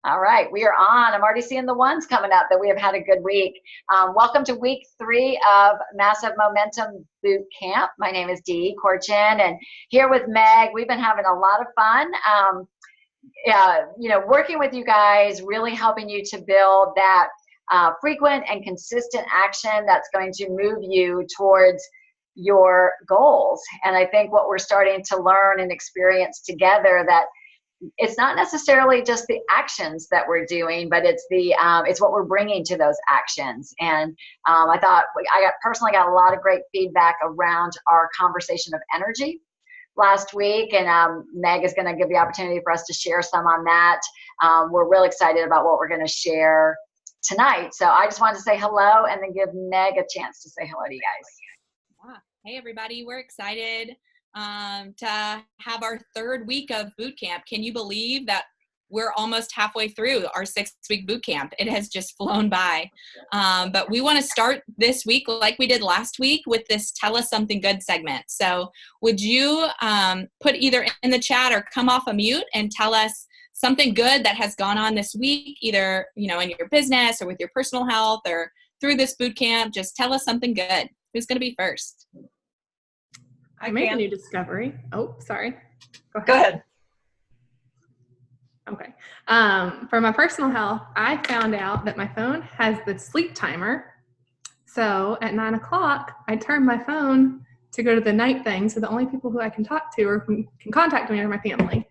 All right, we are on. I'm already seeing the ones coming up that we have had a good week. Welcome to week 3 of Massive Momentum Boot Camp. My name is Dee Corchin, and here with Meg, we've been having a lot of fun. Working with you guys, really helping you to build that frequent and consistent action that's going to move you towards your goals. And I think what we're starting to learn and experience together, that it's not necessarily just the actions that we're doing, but it's what we're bringing to those actions. And I thought I personally got a lot of great feedback around our conversation of energy last week, and Meg is going to give the opportunity for us to share some on that. We're really excited about what we're going to share tonight. So I just wanted to say hello and then give Meg a chance to say hello to you guys. Yeah. Hey, everybody. We're excited to have our 3rd week of boot camp. Can you believe that we're almost halfway through our 6-week boot camp? It has just flown by. But we want to start this week like we did last week with this Tell Us Something Good segment. So would you put either in the chat or come off a mute and tell us something good that has gone on this week, either, in your business or with your personal health or through this boot camp? Just tell us something good. Who's going to be first? I made a new discovery. Oh, sorry. Go ahead. Okay. For my personal health, I found out that my phone has the sleep timer. So at 9 o'clock, I turn my phone to go to the night thing. So the only people who I can talk to or who can contact me are my family.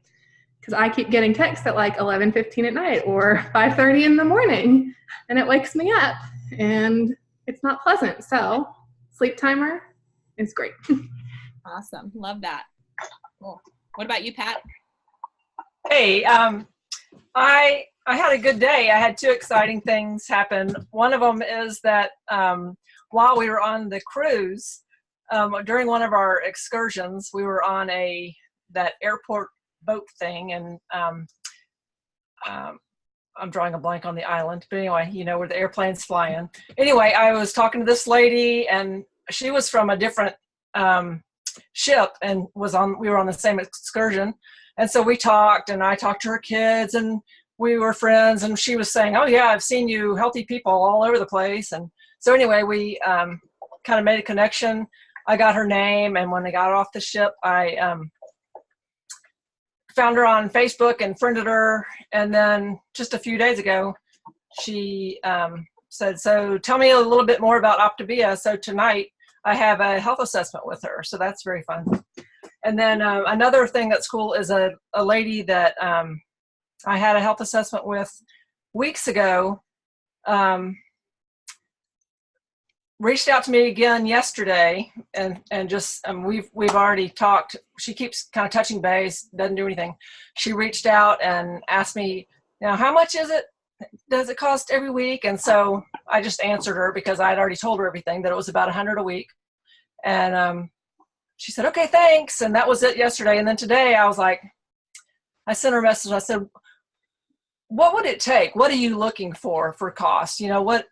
Because I keep getting texts at like 11:15 at night or 5:30 in the morning. And it wakes me up. And it's not pleasant. So sleep timer is great. Awesome. Love that. Cool. What about you, Pat? Hey, I had a good day. I had 2 exciting things happen. One of them is that while we were on the cruise, during one of our excursions, we were on that airport boat thing, and I'm drawing a blank on the island, but anyway, where the airplanes fly in. Anyway, I was talking to this lady, and she was from a different ship and we were on the same excursion. And so we talked, and I talked to her kids, and we were friends, and she was saying, oh yeah, I've seen you healthy people all over the place. And so anyway, we kind of made a connection. I got her name, and when I got off the ship, I found her on Facebook and friended her. And then just a few days ago, she said, so tell me a little bit more about Optavia. So tonight I have a health assessment with her. So that's very fun. And then another thing that's cool is a lady that I had a health assessment with weeks ago, reached out to me again yesterday, and just we've already talked. She keeps kind of touching base, doesn't do anything. She reached out and asked me, now, how much does it cost every week? And so I just answered her because I had already told her everything, that it was about $100 a week. And she said, okay, thanks. And that was it yesterday. And then today I sent her a message. I said, what would it take? What are you looking for cost? Where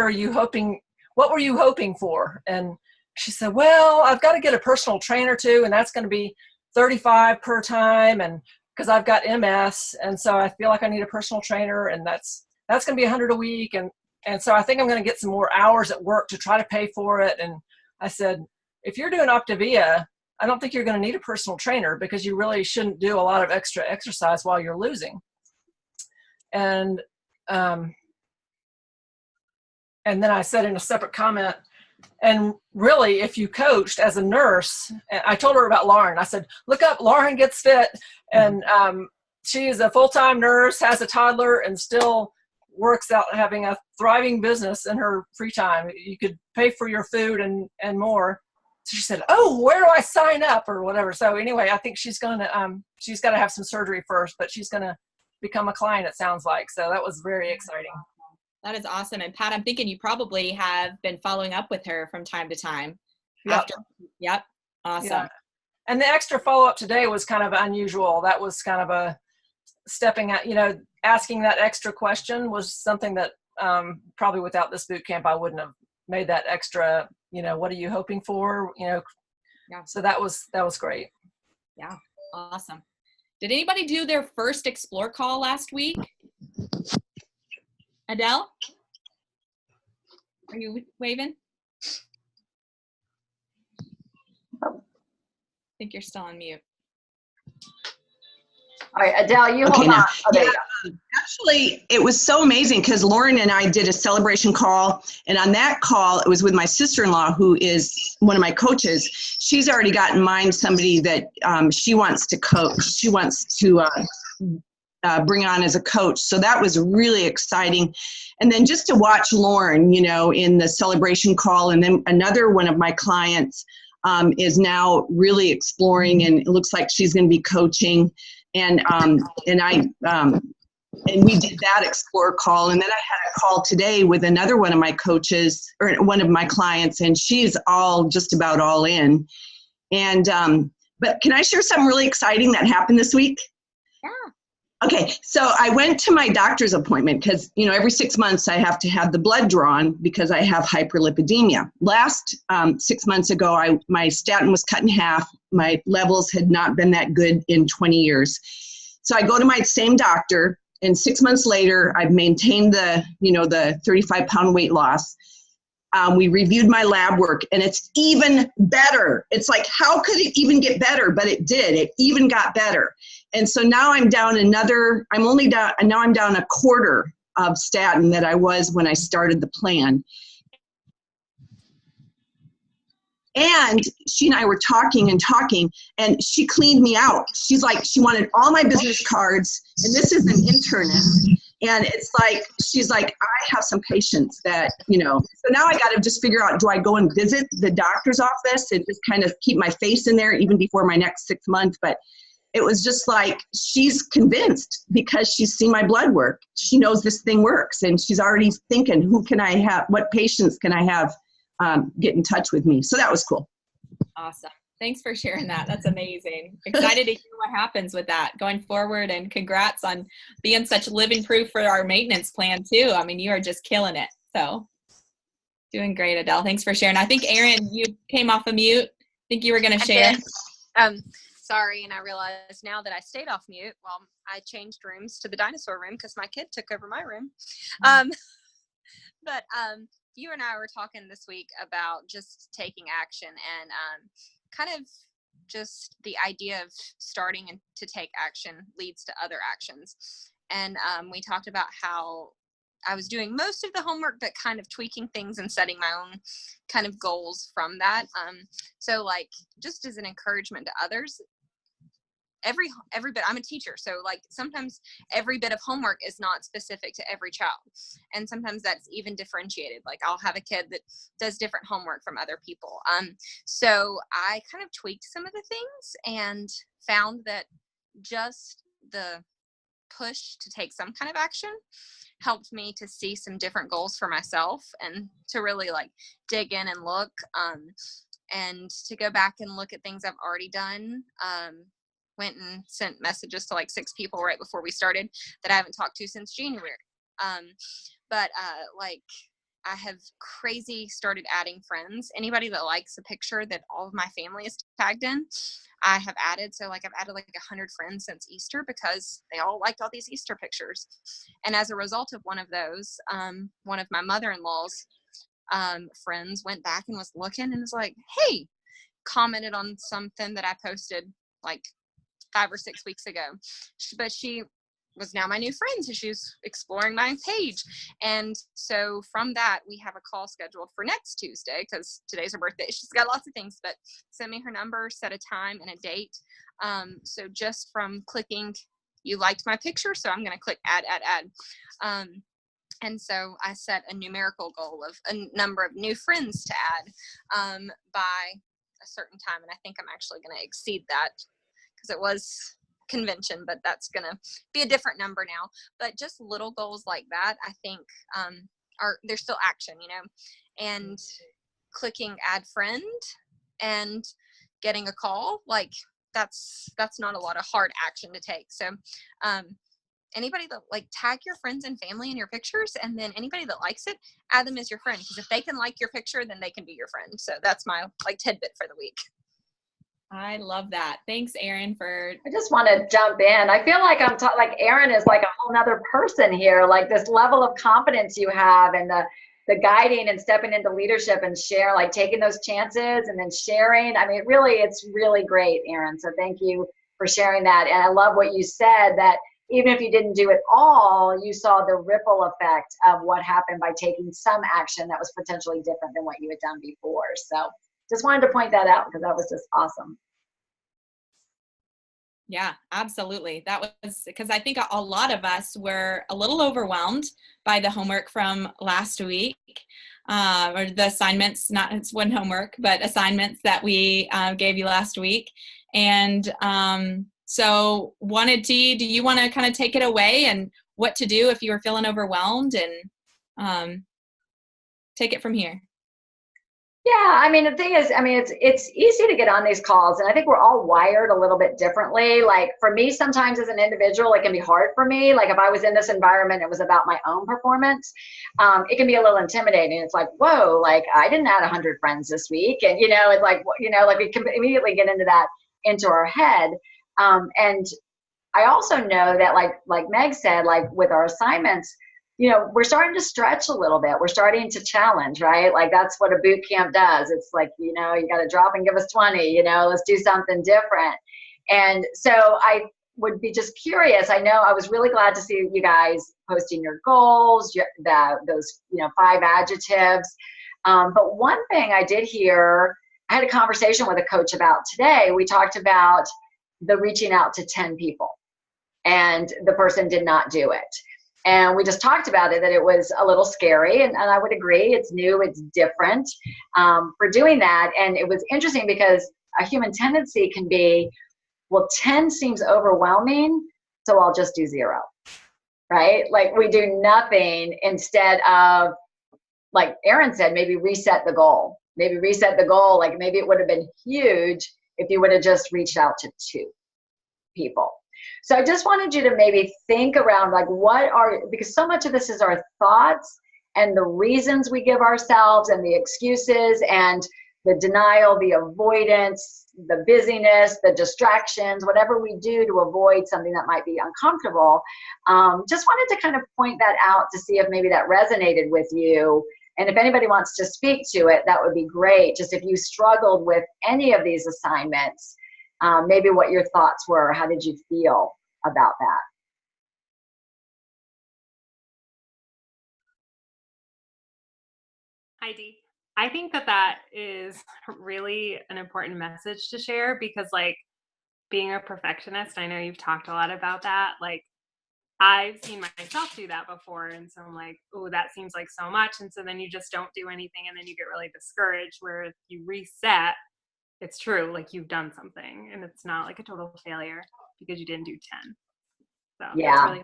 are you hoping? What were you hoping for? And she said, well, I've got to get a personal trainer too, and that's going to be $35 per time, and because I've got MS, and so I feel like I need a personal trainer, and that's going to be $100 a week, and so I think I'm going to get some more hours at work to try to pay for it. And I said, if you're doing Optavia, I don't think you're going to need a personal trainer, because you really shouldn't do a lot of extra exercise while you're losing. And then I said in a separate comment, and really, if you coached as a nurse, I told her about Lauren. I said, look up Lauren Gets Fit. And she is a full-time nurse, has a toddler, and still works out having a thriving business in her free time. You could pay for your food and more. So she said, oh, where do I sign up or whatever? So anyway, I think she's got to have some surgery first, but she's going to become a client, it sounds like. So that was very exciting. That is awesome. And Pat, I'm thinking you probably have been following up with her from time to time. Yep. Yep. Awesome. Yeah. And the extra follow-up today was kind of unusual. That was kind of a stepping out, asking that extra question was something that probably without this boot camp, I wouldn't have made that extra, what are you hoping for? Yeah. So that was great. Yeah. Awesome. Did anybody do their first Explore call last week? Adele? Are you waving? I think you're still on mute. All right, Adele, you Okay, hold now. on. Oh, there you Yeah, actually, it was so amazing because Lauren and I did a celebration call, and on that call, it was with my sister-in-law, who is one of my coaches. She's already got in mind somebody that she wants to coach. She wants to bring on as a coach. So that was really exciting. And then just to watch Lauren, you know, in the celebration call, and then another one of my clients is now really exploring, and it looks like she's going to be coaching. And we did that Explore call. And then I had a call today with another one of my coaches, or one of my clients, and she's just about all in. And, but can I share something really exciting that happened this week? Yeah. Okay, so I went to my doctor's appointment because, you know, every 6 months I have to have the blood drawn because I have hyperlipidemia. Last 6 months ago, my statin was cut in half. My levels had not been that good in 20 years. So I go to my same doctor, and 6 months later, I've maintained the 35-pound weight loss. We reviewed my lab work, and it's even better. It's like, how could it even get better? But it did. It even got better. And so now I'm down I'm down a quarter of statin that I was when I started the plan. And she and I were talking, and she cleaned me out. She's like, she wanted all my business cards, and this is an internist. And it's like, she's like, I have some patients that, you know, so now I got to just figure out, do I go and visit the doctor's office and just kind of keep my face in there even before my next 6 months? But it was just like, she's convinced because she's seen my blood work. She knows this thing works, and she's already thinking, what patients can I have get in touch with me? So that was cool. Awesome. Thanks for sharing that. That's amazing. Excited to hear what happens with that going forward, and congrats on being such living proof for our maintenance plan too. I mean, you are just killing it. So doing great, Adele. Thanks for sharing. I think Erin, you came off of mute. I think you were going to share. Sorry, and I realized now that I stayed off mute. Well, I changed rooms to the dinosaur room because my kid took over my room. But you and I were talking this week about just taking action, and kind of just the idea of starting and to take action leads to other actions. And we talked about how I was doing most of the homework, but kind of tweaking things and setting my own kind of goals from that. So like, just as an encouragement to others, every bit, I'm a teacher, so like sometimes every bit of homework is not specific to every child, and sometimes that's even differentiated. Like I'll have a kid that does different homework from other people. So I kind of tweaked some of the things and found that just the push to take some kind of action helped me to see some different goals for myself, and to really like dig in and look, and to go back and look at things I've already done. Went and sent messages to like 6 people right before we started that I haven't talked to since January. Like I have crazy started adding friends. Anybody that likes a picture that all of my family is tagged in, I have added. So like I've added like 100 friends since Easter because they all liked all these Easter pictures. And as a result of one of those, one of my mother-in-law's friends went back and was looking and was like, hey, commented on something that I posted like 5 or 6 weeks ago, but she was now my new friend, so she was exploring my page. And so from that, we have a call scheduled for next Tuesday because today's her birthday. She's got lots of things, but send me her number, set a time and a date. So just from clicking, you liked my picture, so I'm going to click add. And so I set a numerical goal of a number of new friends to add by a certain time, and I think I'm actually going to exceed that, because it was convention, but that's going to be a different number now. But just little goals like that, I think there's still action, you know, and clicking add friend and getting a call, like that's not a lot of hard action to take. So anybody that like tag your friends and family in your pictures, and then anybody that likes it, add them as your friend, because if they can like your picture, then they can be your friend. So that's my like tidbit for the week. I love that. Thanks, Erin, for. I just want to jump in. I feel like like Erin is like a whole nother person here, like this level of confidence you have and the guiding and stepping into leadership and share, like taking those chances and then sharing. I mean, it's really great, Erin. So thank you for sharing that. And I love what you said, that even if you didn't do it all, you saw the ripple effect of what happened by taking some action that was potentially different than what you had done before. So just wanted to point that out because that was just awesome. Yeah, absolutely. That was because I think a lot of us were a little overwhelmed by the homework from last week, or the assignments, not it's one homework, but assignments that we gave you last week. And so do you want to kind of take it away and what to do if you were feeling overwhelmed, and take it from here? Yeah, I mean, the thing is, I mean, it's easy to get on these calls, and I think we're all wired a little bit differently. Like for me, sometimes as an individual, it can be hard for me. Like if I was in this environment, it was about my own performance. It can be a little intimidating. It's like, whoa, like I didn't add 100 friends this week, and it's like, like we can immediately get into our head. And I also know that, like Meg said, like with our assignments, we're starting to stretch a little bit. We're starting to challenge, right? Like that's what a boot camp does. It's like, you got to drop and give us 20, let's do something different. And so I would be just curious. I know I was really glad to see you guys posting your goals, those 5 adjectives. But one thing I did hear, I had a conversation with a coach about today. We talked about the reaching out to 10 people, and the person did not do it. And we just talked about it, that it was a little scary. And I would agree, it's new, it's different for doing that. And it was interesting because a human tendency can be, well, 10 seems overwhelming, so I'll just do 0, right? Like we do nothing instead of, like Erin said, maybe reset the goal. Maybe reset the goal. Like maybe it would have been huge if you would have just reached out to 2 people. So I just wanted you to maybe think around, like, because so much of this is our thoughts and the reasons we give ourselves and the excuses and the denial, the avoidance, the busyness, the distractions, whatever we do to avoid something that might be uncomfortable. Just wanted to kind of point that out to see if maybe that resonated with you. And if anybody wants to speak to it, that would be great. Just if you struggled with any of these assignments, maybe what your thoughts were. How did you feel about that? Heidi, I think that is really an important message to share because, like, being a perfectionist, I know you've talked a lot about that. Like, I've seen myself do that before. And so I'm like, oh, that seems like so much. And so then you just don't do anything. And then you get really discouraged, where if you reset, it's true, like you've done something and it's not like a total failure because you didn't do 10. So yeah. Really-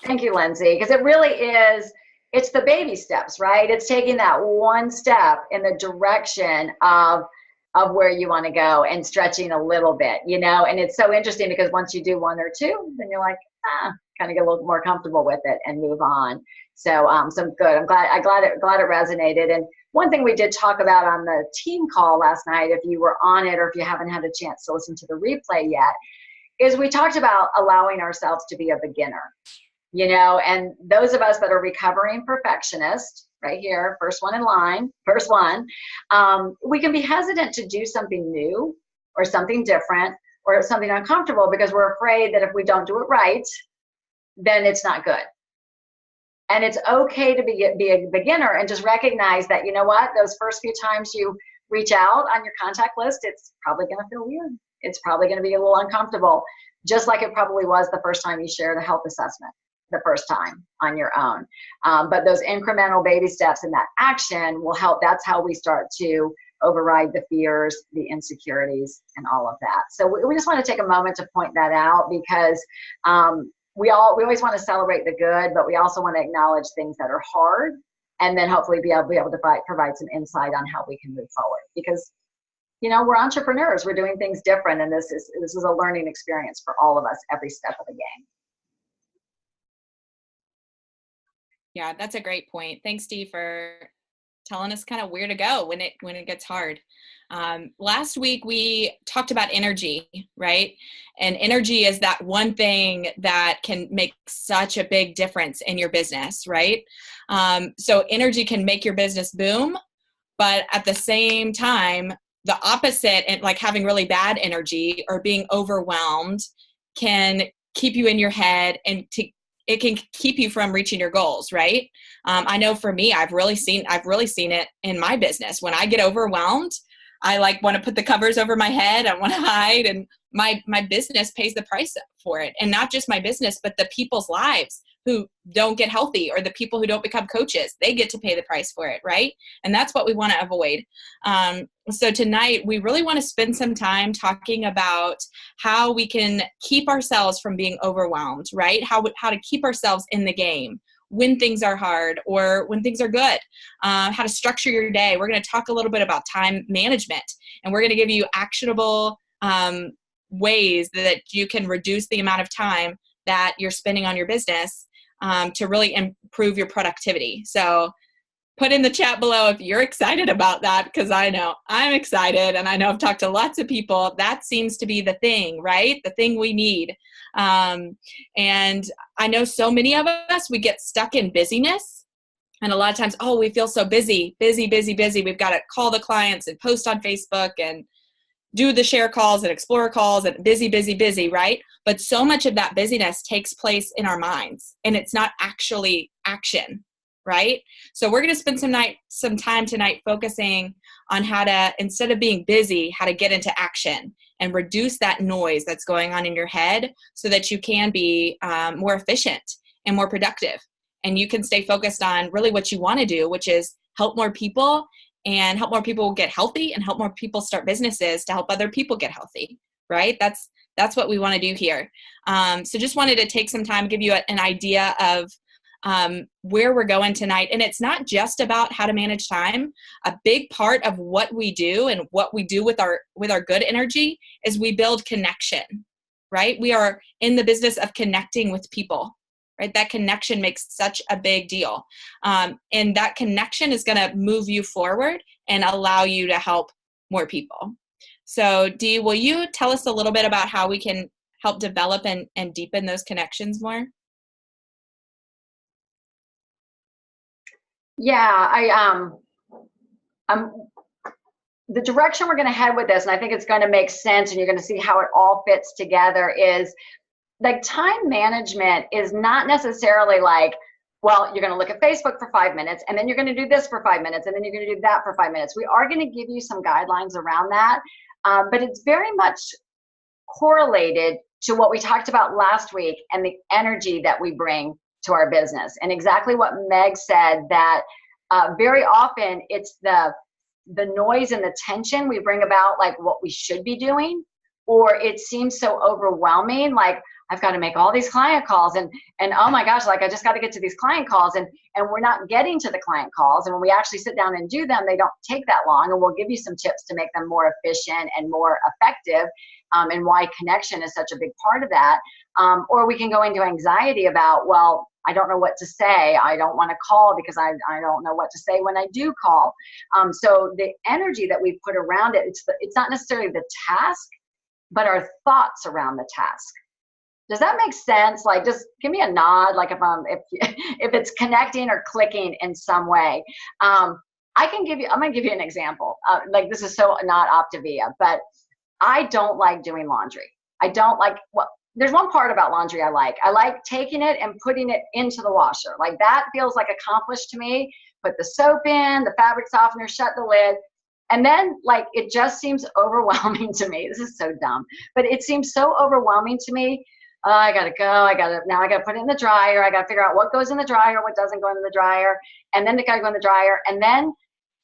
Thank you, Lindsay, because it really is, it's the baby steps, right? It's taking that one step in the direction of where you want to go and stretching a little bit, and it's so interesting because once you do 1 or 2, then you're like, kind of get a little more comfortable with it and move on. So good. I'm glad it resonated. And one thing we did talk about on the team call last night, if you were on it or if you haven't had a chance to listen to the replay yet, is we talked about allowing ourselves to be a beginner, and those of us that are recovering perfectionists, right here, first one in line, we can be hesitant to do something new or something different or something uncomfortable because we're afraid that if we don't do it right, then it's not good. And it's okay to be a beginner and just recognize that, those first few times you reach out on your contact list, it's probably going to feel weird. It's probably going to be a little uncomfortable, just like it probably was the first time you shared a health assessment, the first time on your own. But those incremental baby steps and that action will help. That's how we start to override the fears, the insecurities, and all of that. So we just want to take a moment to point that out because we always want to celebrate the good, but we also want to acknowledge things that are hard, and then hopefully be able to provide some insight on how we can move forward. Because we're entrepreneurs, we're doing things different, and this is a learning experience for all of us every step of the game. Yeah, that's a great point. Thanks, Steve, for telling us kind of where to go when it gets hard. Last week we talked about energy, right? And energy is that one thing that can make such a big difference in your business, right? So energy can make your business boom, but at the same time, the opposite, and like having really bad energy or being overwhelmed, can keep you in your head, and it can keep you from reaching your goals, right? I know for me, I've really seen it in my business. When I get overwhelmed, I like want to put the covers over my head. I want to hide, and my business pays the price for it. And not just my business, but the people's lives who don't get healthy, or the people who don't become coaches, they get to pay the price for it, right? And that's what we want to avoid. So tonight, we really want to spend some time talking about how we can keep ourselves from being overwhelmed, right? How to keep ourselves in the game when things are hard or when things are good, how to structure your day. We're going to talk a little bit about time management, and we're going to give you actionable ways that you can reduce the amount of time that you're spending on your business to really improve your productivity. So put in the chat below if you're excited about that, because I know I'm excited, and I know I've talked to lots of people. That seems to be the thing, right? The thing we need. And I know so many of us, we get stuck in busyness. And a lot of times, we feel so busy. We've got to call the clients and post on Facebook and do the share calls and explorer calls and busy, right? But so much of that busyness takes place in our minds, and it's not actually action, right? So we're going to spend some time tonight focusing on how to, instead of being busy, how to get into action and reduce that noise that's going on in your head so that you can be more efficient and more productive. And you can stay focused on really what you want to do, which is help more people, and help more people get healthy, and help more people start businesses to help other people get healthy, right? That's what we want to do here. So just wanted to take some time, give you an idea of where we're going tonight. And it's not just about how to manage time. A big part of what we do and what we do with our good energy is we build connection, right? We are in the business of connecting with people, right? That connection makes such a big deal. And that connection is going to move you forward and allow you to help more people. So Dee, will you tell us a little bit about how we can help develop and deepen those connections more? Yeah, the direction we're going to head with this, and I think it's going to make sense, and you're going to see how it all fits together, is like time management is not necessarily like, well, you're going to look at Facebook for 5 minutes, and then you're going to do this for 5 minutes, and then you're going to do that for 5 minutes. We are going to give you some guidelines around that, but it's very much correlated to what we talked about last week and the energy that we bring to our business. And exactly what Meg said, that very often it's the noise and the tension we bring about, like what we should be doing, or it seems so overwhelming, like I've got to make all these client calls, and oh my gosh, like I just got to get to these client calls, and we're not getting to the client calls. And when we actually sit down and do them, they don't take that long, and we'll give you some tips to make them more efficient and more effective, and why connection is such a big part of that. Or we can go into anxiety about, well, I don't know what to say. I don't want to call because I don't know what to say when I do call. So the energy that we put around it, it's not necessarily the task, but our thoughts around the task. Does that make sense? Like, just give me a nod, like if it's connecting or clicking in some way. I'm going to give you an example. Like, this is so not Optavia, but I don't like doing laundry. I don't like, well, there's one part about laundry I like. I like taking it and putting it into the washer. Like, that feels like accomplished to me. Put the soap in, the fabric softener, shut the lid. And then, like, it just seems overwhelming to me. This is so dumb, but it seems so overwhelming to me. I gotta go. Now I gotta put it in the dryer. I gotta figure out what goes in the dryer, what doesn't go in the dryer, and then it gotta go in the dryer. And then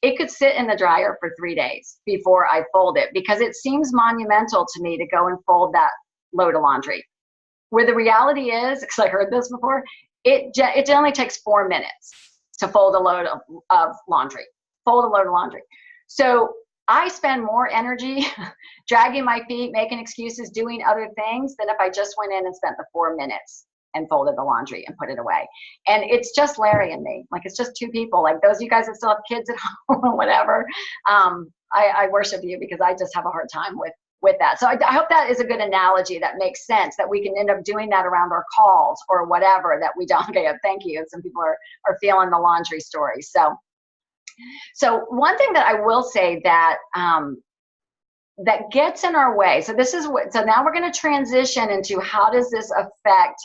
it could sit in the dryer for 3 days before I fold it, because it seems monumental to me to go and fold that load of laundry. Where the reality is, because I heard this before, it only takes 4 minutes to fold a load of laundry. Fold a load of laundry. So I spend more energy dragging my feet, making excuses, doing other things, than if I just went in and spent the 4 minutes and folded the laundry and put it away. And it's just Larry and me. Like, it's just two people. Like, those of you guys that still have kids at home or whatever, I worship you, because I just have a hard time with that. So I hope that is a good analogy that makes sense, that we can end up doing that around our calls or whatever, that we don't. Okay, thank you. Some people are feeling the laundry story. So one thing that I will say that that gets in our way. So now we're going to transition into how does this affect,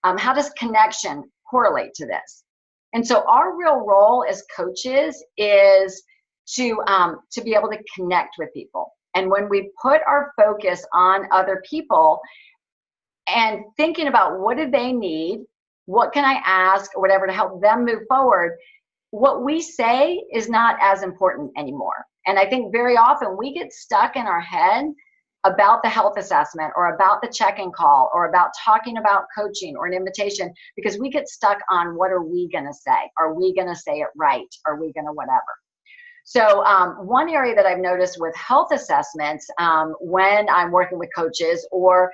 how does connection correlate to this? And so our real role as coaches is to be able to connect with people. And when we put our focus on other people and thinking about what do they need, what can I ask, or whatever, to help them move forward, what we say is not as important anymore. And I think very often we get stuck in our head about the health assessment or about the check-in call or about talking about coaching or an invitation, because we get stuck on what are we going to say? Are we going to say it right? Are we going to whatever? So one area that I've noticed with health assessments when I'm working with coaches or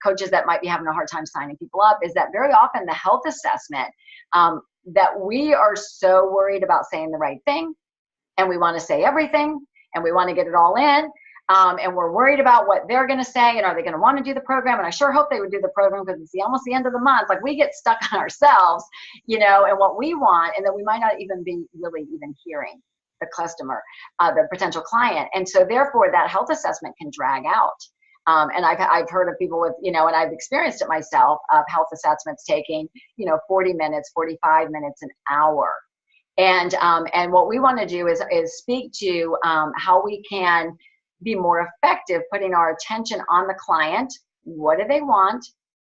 coaches that might be having a hard time signing people up is that very often the health assessment, that we are so worried about saying the right thing, and we want to say everything, and we want to get it all in, and we're worried about what they're going to say, and are they going to want to do the program? And I sure hope they would do the program, because it's almost the end of the month. Like, we get stuck on ourselves, and what we want, and that we might not even be really even hearing the customer, the potential client. And so therefore that health assessment can drag out. And I've heard of people with, and I've experienced it myself, of health assessments taking, 40 minutes, 45 minutes, an hour. And what we want to do is speak to how we can be more effective, putting our attention on the client. What do they want?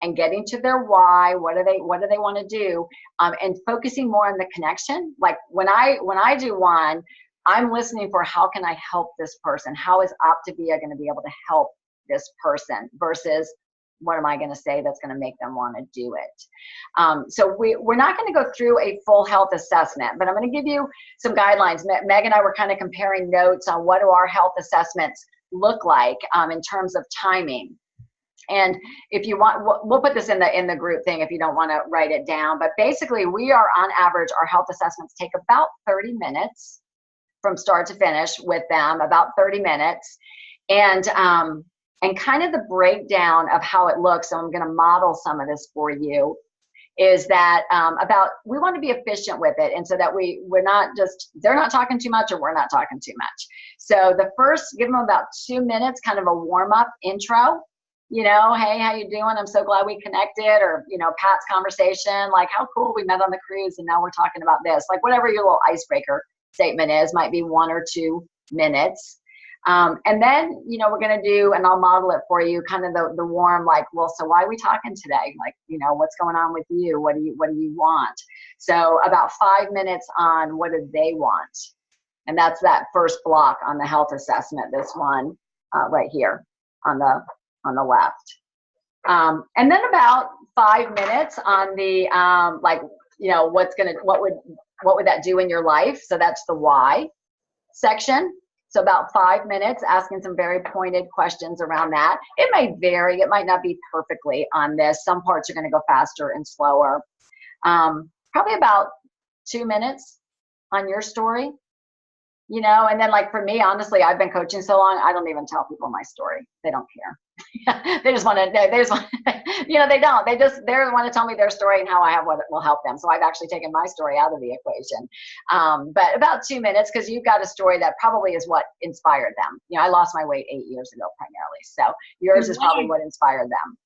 And getting to their why. What do they want to do? And focusing more on the connection. Like, when I do one, I'm listening for, how can I help this person? How is Optavia going to be able to help this person, versus what am I going to say that's going to make them want to do it? So we're not going to go through a full health assessment, but I'm going to give you some guidelines. Meg and I were kind of comparing notes on what do our health assessments look like in terms of timing. And if you want, we'll put this in the group thing if you don't want to write it down. But basically, we are on average, our health assessments take about 30 minutes from start to finish with them, about 30 minutes. And kind of the breakdown of how it looks, so I'm going to model some of this for you, is that we want to be efficient with it, and so that we're not just, they're not talking too much or we're not talking too much. So the first, give them about 2 minutes, kind of a warm-up intro. Hey, how you doing? I'm so glad we connected. Or, Pat's conversation, like, how cool, we met on the cruise and now we're talking about this. Like, whatever your little icebreaker statement is, might be 1 or 2 minutes. And then, we're going to do, and I'll model it for you, kind of the warm, like, well, so why are we talking today? Like, what's going on with you? What do you want? So about 5 minutes on what do they want? And that's that first block on the health assessment, this one right here on the left. And then about 5 minutes on the, what would that do in your life? So that's the why section. So about 5 minutes asking some very pointed questions around that. It may vary. It might not be perfectly on this. Some parts are going to go faster and slower. Probably about 2 minutes on your story. And then, like, for me, honestly, I've been coaching so long, I don't even tell people my story. They don't care. They just want to, they don't. They want to tell me their story and how I have what will help them. So I've actually taken my story out of the equation. But about 2 minutes, because you've got a story that probably is what inspired them. I lost my weight 8 years ago primarily. So yours is probably what inspired them.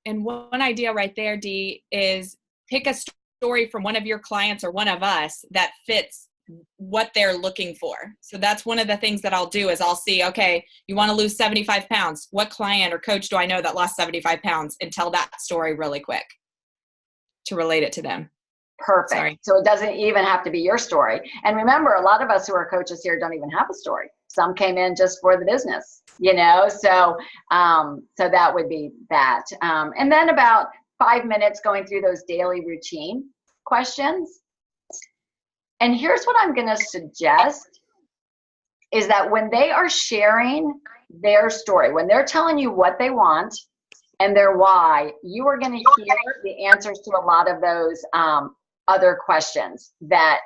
And one idea right there, Dee, is pick a story from one of your clients or one of us that fits what they're looking for. So that's one of the things that I'll do is I'll see, okay, you want to lose 75 pounds. What client or coach do I know that lost 75 pounds? And tell that story really quick to relate it to them. Perfect. Sorry. So it doesn't even have to be your story. And remember, a lot of us who are coaches here don't even have a story. Some came in just for the business, so that would be that. And then about 5 minutes going through those daily routine questions. And here's what I'm going to suggest is that when they are sharing their story, when they're telling you what they want and their why, you are going to hear the answers to a lot of those other questions that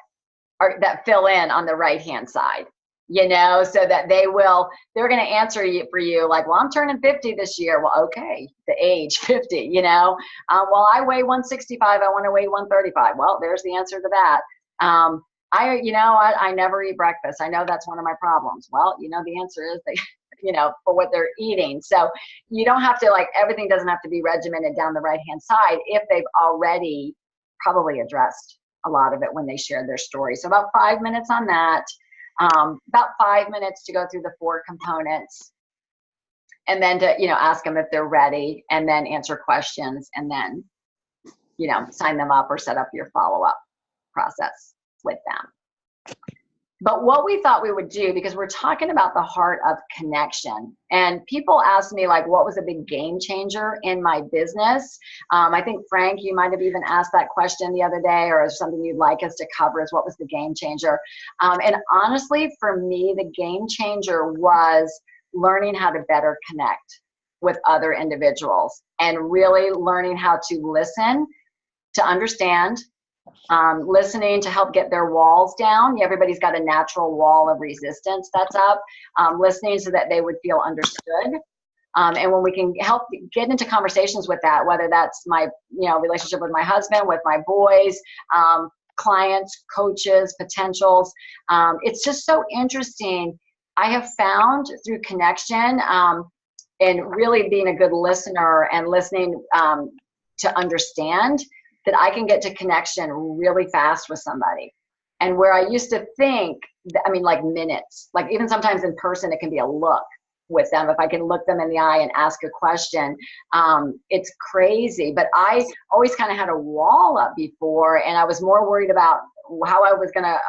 fill in on the right-hand side, so that they're going to answer you for you like, well, I'm turning 50 this year. Well, okay, the age 50, well, I weigh 165. I want to weigh 135. Well, there's the answer to that. I never eat breakfast. I know that's one of my problems. Well, the answer is for what they're eating. So you don't have to everything doesn't have to be regimented down the right-hand side if they've already probably addressed a lot of it when they share their story. So about 5 minutes on that, about 5 minutes to go through the 4 components, and then to, ask them if they're ready, and then answer questions, and then, sign them up or set up your follow-up process with them. But what we thought we would do, because we're talking about the heart of connection, and people ask me what was a big game changer in my business? I think, Frank, you might have even asked that question the other day, or something you'd like us to cover is what was the game changer. And honestly, for me, the game changer was learning how to better connect with other individuals and really learning how to listen, to understand, listening to help get their walls down. Everybody's got a natural wall of resistance that's up. Listening so that they would feel understood. And when we can help get into conversations with that, whether that's my relationship with my husband, with my boys, clients, coaches, potentials, it's just so interesting. I have found through connection and really being a good listener and listening to understand, that I can get to connection really fast with somebody. And where I used to think, minutes, even sometimes in person, it can be a look with them. If I can look them in the eye and ask a question, it's crazy. But I always kind of had a wall up before, and I was more worried about how I was going to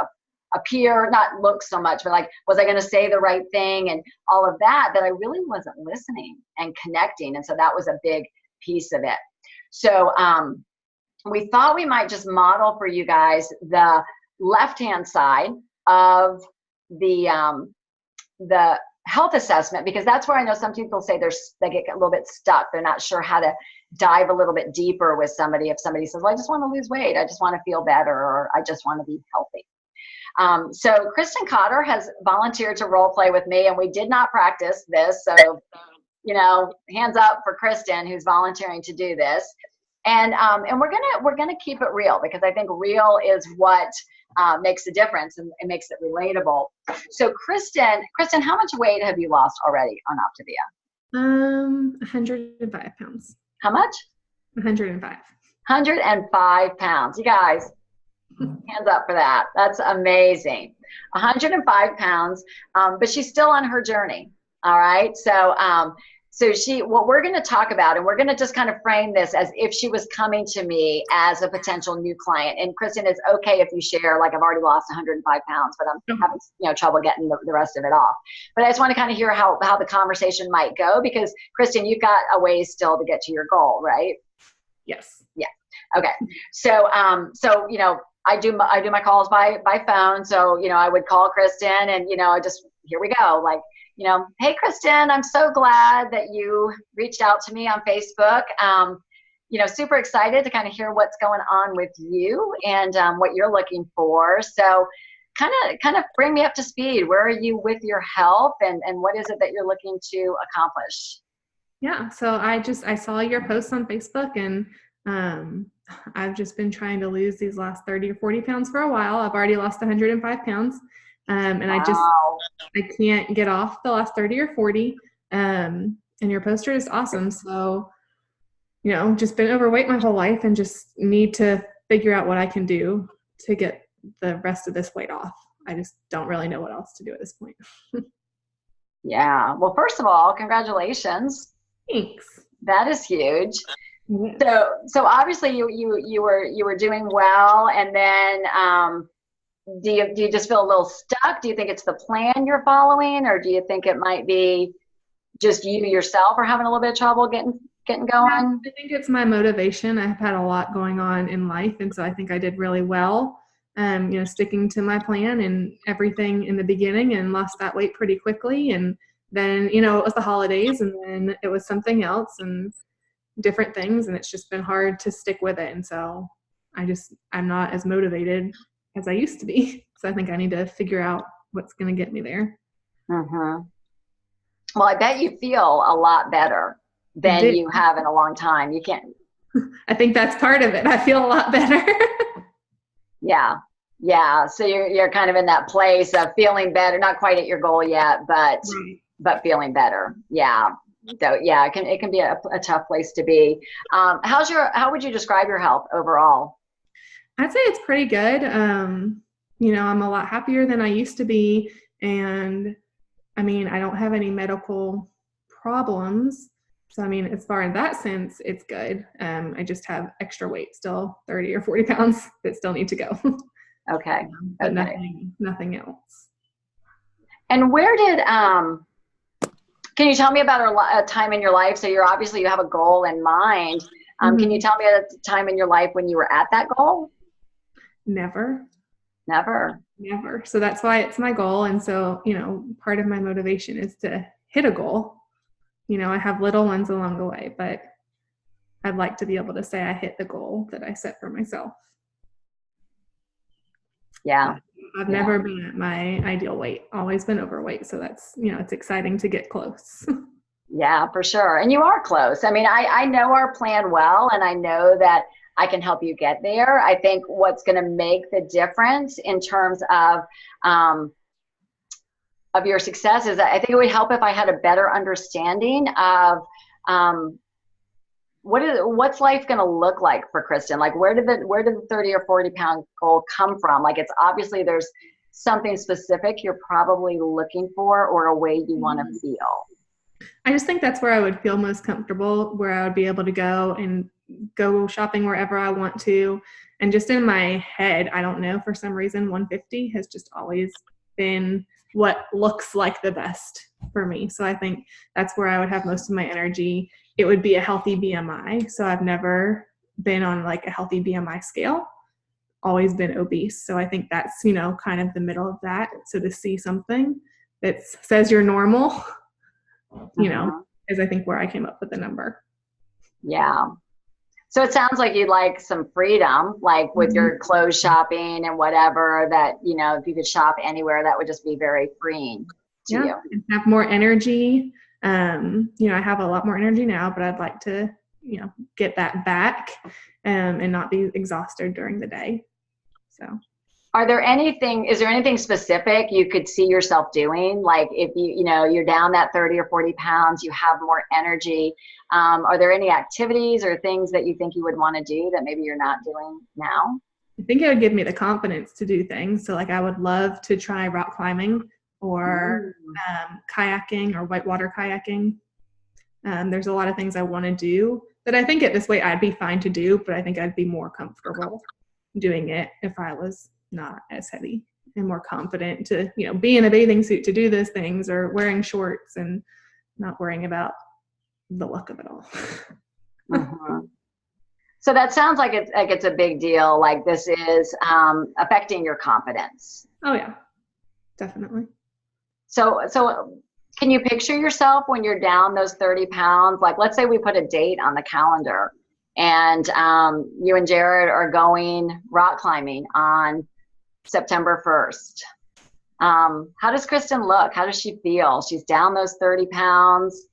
appear, not look so much, but was I going to say the right thing and all of that, that I really wasn't listening and connecting. And so that was a big piece of it. So, we thought we might just model for you guys the left-hand side of the health assessment, because that's where I know some people say they get a little bit stuck. They're not sure how to dive a little bit deeper with somebody. If somebody says, well, I just want to lose weight, I just want to feel better, or I just want to be healthy. So Kristen Cotter has volunteered to role play with me, and we did not practice this. So, hands up for Kristen, who's volunteering to do this. And we're gonna keep it real, because I think real is what makes a difference, and it makes it relatable. So Kristen, how much weight have you lost already on Optavia? 105 pounds. How much? 105. 105 pounds. You guys, hands up for that. That's amazing. 105 pounds, but she's still on her journey. All right. So what we're going to talk about, and we're going to just kind of frame this as if she was coming to me as a potential new client. And Kristen, it's okay if you share, I've already lost 105 pounds, but I'm having trouble getting the rest of it off. But I just want to kind of hear how the conversation might go, because Kristen, you've got a ways still to get to your goal, right? Yes. Yeah. Okay. So I do my calls by phone. So, I would call Kristen, and, here we go. Hey, Kristen, I'm so glad that you reached out to me on Facebook. Super excited to kind of hear what's going on with you and what you're looking for. So kind of bring me up to speed. Where are you with your health, and what is it that you're looking to accomplish? Yeah, so I saw your posts on Facebook, and I've just been trying to lose these last 30 or 40 pounds for a while. I've already lost 105 pounds. And wow. I can't get off the last 30 or 40. And your poster is awesome. So, just been overweight my whole life, and just need to figure out what I can do to get the rest of this weight off. I just don't really know what else to do at this point. Yeah. Well, first of all, congratulations. Thanks. That is huge. Yeah. So obviously you were doing well, and then do you just feel a little stuck? Do you think it's the plan you're following, or do you think it might be just you yourself are having a little bit of trouble getting going? I think it's my motivation. I've had a lot going on in life, and so I think I did really well, sticking to my plan and everything in the beginning, and lost that weight pretty quickly. And then, it was the holidays, and then it was something else. And different things, and it's just been hard to stick with it. And so I'm not as motivated as I used to be. So I think I need to figure out what's going to get me there. Mm-hmm. Well, I bet you feel a lot better than you have in a long time. You can't. I think that's part of it. I feel a lot better. Yeah. Yeah. So you're kind of in that place of feeling better, not quite at your goal yet, but feeling better. Yeah. So yeah, it can be a tough place to be. How would you describe your health overall? I'd say it's pretty good. You know, I'm a lot happier than I used to be. And I mean, I don't have any medical problems. So, I mean, as far as that sense, it's good. I just have extra weight still, 30 or 40 pounds that still need to go. Okay. But okay. Nothing else. And where did, can you tell me about a time in your life? So you have a goal in mind. Mm-hmm. Can you tell me a time in your life when you were at that goal? Never. So that's why it's my goal. And so, you know, part of my motivation is to hit a goal. You know, I have little ones along the way, but I'd like to be able to say I hit the goal that I set for myself. Yeah. I've never been at my ideal weight, always been overweight. So that's, you know, it's exciting to get close. Yeah, for sure. And you are close. I mean, I know our plan well, and I know that I can help you get there. I think what's going to make the difference in terms of your success is that I think it would help if I had a better understanding of what's life going to look like for Kristen? Like, where did the 30 or 40 pound goal come from? Like, it's obviously there's something specific you're probably looking for, or a way you want to feel. I just think that's where I would feel most comfortable, where I would be able to go shopping wherever I want to. And just in my head, I don't know, for some reason, 150 has just always been what looks like the best for me. So I think that's where I would have most of my energy. It would be a healthy BMI. So I've never been on like a healthy BMI scale, always been obese. So I think that's, you know, kind of the middle of that. So to see something that says you're normal, you know, is I think where I came up with the number. Yeah. So it sounds like you'd like some freedom, like with your clothes shopping and whatever, that, you know, if you could shop anywhere, that would just be very freeing to you. And have more energy. You know, I have a lot more energy now, but I'd like to, you know, get that back and not be exhausted during the day. So. Is there anything specific you could see yourself doing? Like if you know, you're down that 30 or 40 pounds, you have more energy. Are there any activities or things that you think you would want to do that maybe you're not doing now? I think it would give me the confidence to do things. So like I would love to try rock climbing or kayaking or whitewater kayaking. There's a lot of things I want to do that I think at this weight I'd be fine to do, but I think I'd be more comfortable doing it if I was not as heavy and more confident to, you know, be in a bathing suit to do those things, or wearing shorts and not worrying about the look of it all. So that sounds like it's a big deal. Like this is affecting your confidence. Oh yeah, definitely. So can you picture yourself when you're down those 30 pounds? Like, let's say we put a date on the calendar and you and Jared are going rock climbing on September 1st. How does Kristen look? How does she feel? She's down those 30 pounds.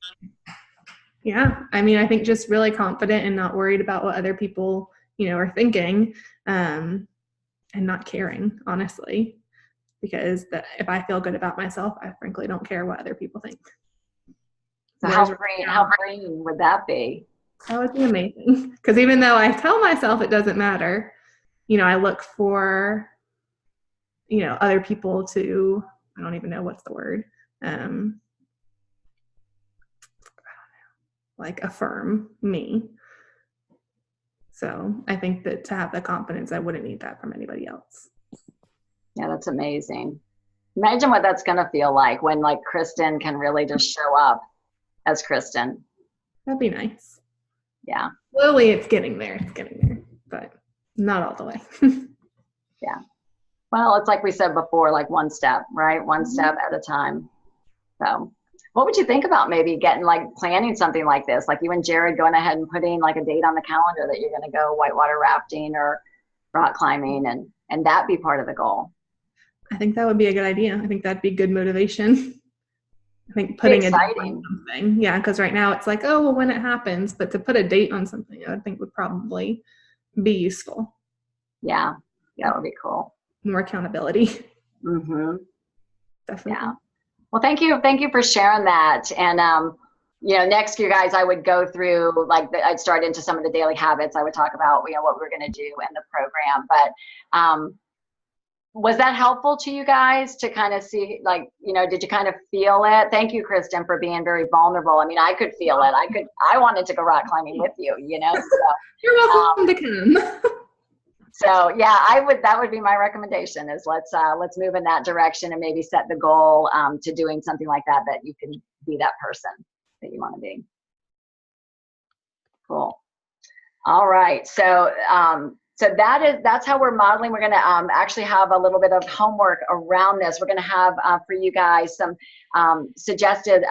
Yeah. I mean, I think just really confident and not worried about what other people, you know, are thinking, and not caring, honestly, because if I feel good about myself, I frankly don't care what other people think. So how freeing would that be? That would be amazing. Because even though I tell myself it doesn't matter, you know, I look for, you know, other people to, I don't even know what's the word, like affirm me. So I think that to have the confidence, I wouldn't need that from anybody else. Yeah, that's amazing. Imagine what that's going to feel like when like Kristen can really just show up as Kristen. That'd be nice. Yeah. Slowly it's getting there, but not all the way. Yeah. Well, it's like we said before, like one step, right? One step at a time. So, What would you think about maybe getting like planning something like this? Like you and Jared going ahead and putting like a date on the calendar that you're going to go whitewater rafting or rock climbing and that be part of the goal. I think that would be a good idea. I think that'd be good motivation. I think putting a date on something. Yeah, because right now it's like, oh, well, when it happens. But to put a date on something, I think would probably be useful. Yeah, that would be cool. More accountability. Mm-hmm. Definitely. Yeah. Well, thank you for sharing that. And next, you guys, I would go through I'd start into some of the daily habits. I would talk about what we're going to do in the program. But was that helpful to you guys to kind of see, did you kind of feel it? Thank you, Kristen, for being very vulnerable. I mean, I could feel it. I wanted to go rock climbing with you. So, you're welcome to come. So yeah, that would be my recommendation is let's move in that direction and maybe set the goal to doing something like that you can be that person that you want to be. Cool. All right. So that's how we're modeling. We're going to actually have a little bit of homework around this. We're going to have for you guys some suggested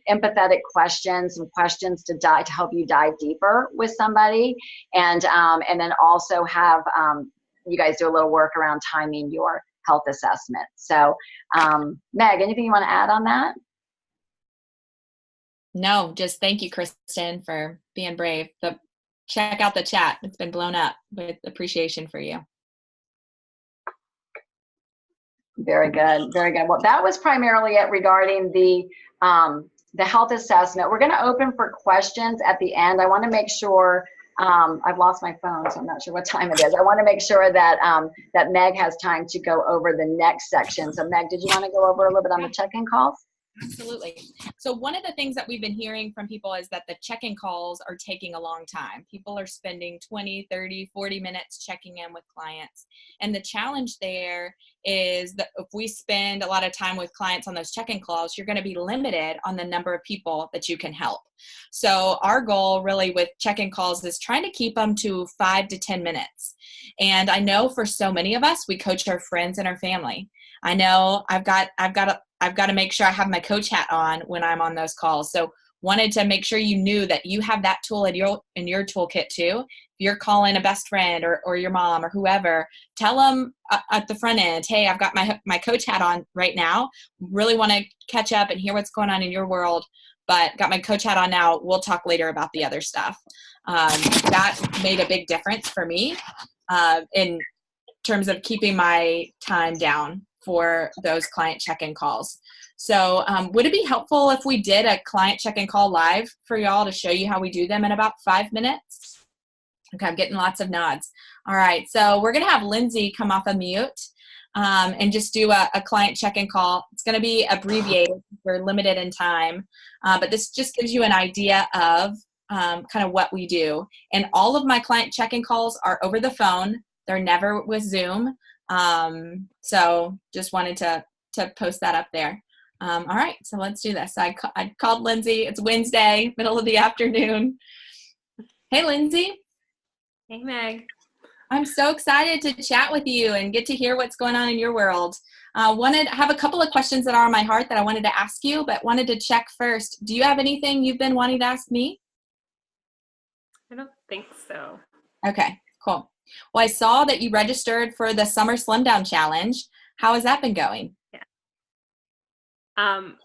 empathetic questions, some questions to help you dive deeper with somebody, and then also have you guys do a little work around timing your health assessment. So, Meg, anything you want to add on that? No, just thank you, Kristen, for being brave. Check out the chat. It's been blown up with appreciation for you. Very good. Very good. Well, that was primarily it regarding the health assessment. We're going to open for questions at the end. I want to make sure, I've lost my phone, so I'm not sure what time it is. I want to make sure that that Meg has time to go over the next section. So Meg, did you want to go over a little bit on the check-in calls? Absolutely. So one of the things that we've been hearing from people is that the check-in calls are taking a long time. People are spending 20, 30, 40 minutes checking in with clients. And the challenge there is that if we spend a lot of time with clients on those check-in calls, you're going to be limited on the number of people that you can help. So our goal really with check-in calls is trying to keep them to 5 to 10 minutes. And I know for so many of us, we coach our friends and our family. I know I've got to make sure I have my coach hat on when I'm on those calls. So wanted to make sure you knew that you have that tool in your toolkit too. If you're calling a best friend or your mom or whoever, tell them at the front end, hey, I've got my coach hat on right now. Really want to catch up and hear what's going on in your world, but got my coach hat on now. We'll talk later about the other stuff. That made a big difference for me in terms of keeping my time down for those client check-in calls. So would it be helpful if we did a client check-in call live for y'all to show you how we do them in about 5 minutes? Okay, I'm getting lots of nods. All right, so we're gonna have Lindsay come off of mute and just do a client check-in call. It's gonna be abbreviated, we're limited in time, but this just gives you an idea of kind of what we do. And all of my client check-in calls are over the phone. They're never with Zoom. So just wanted to post that up there. All right, so let's do this. I called Lindsay. It's Wednesday, middle of the afternoon. Hey, Lindsay. Hey, Meg. I'm so excited to chat with you and get to hear what's going on in your world. I have a couple of questions that are on my heart that I wanted to ask you, but wanted to check first. Do you have anything you've been wanting to ask me? I don't think so. Okay, cool. Well, I saw that you registered for the Summer Slim Down Challenge. How has that been going? Yeah.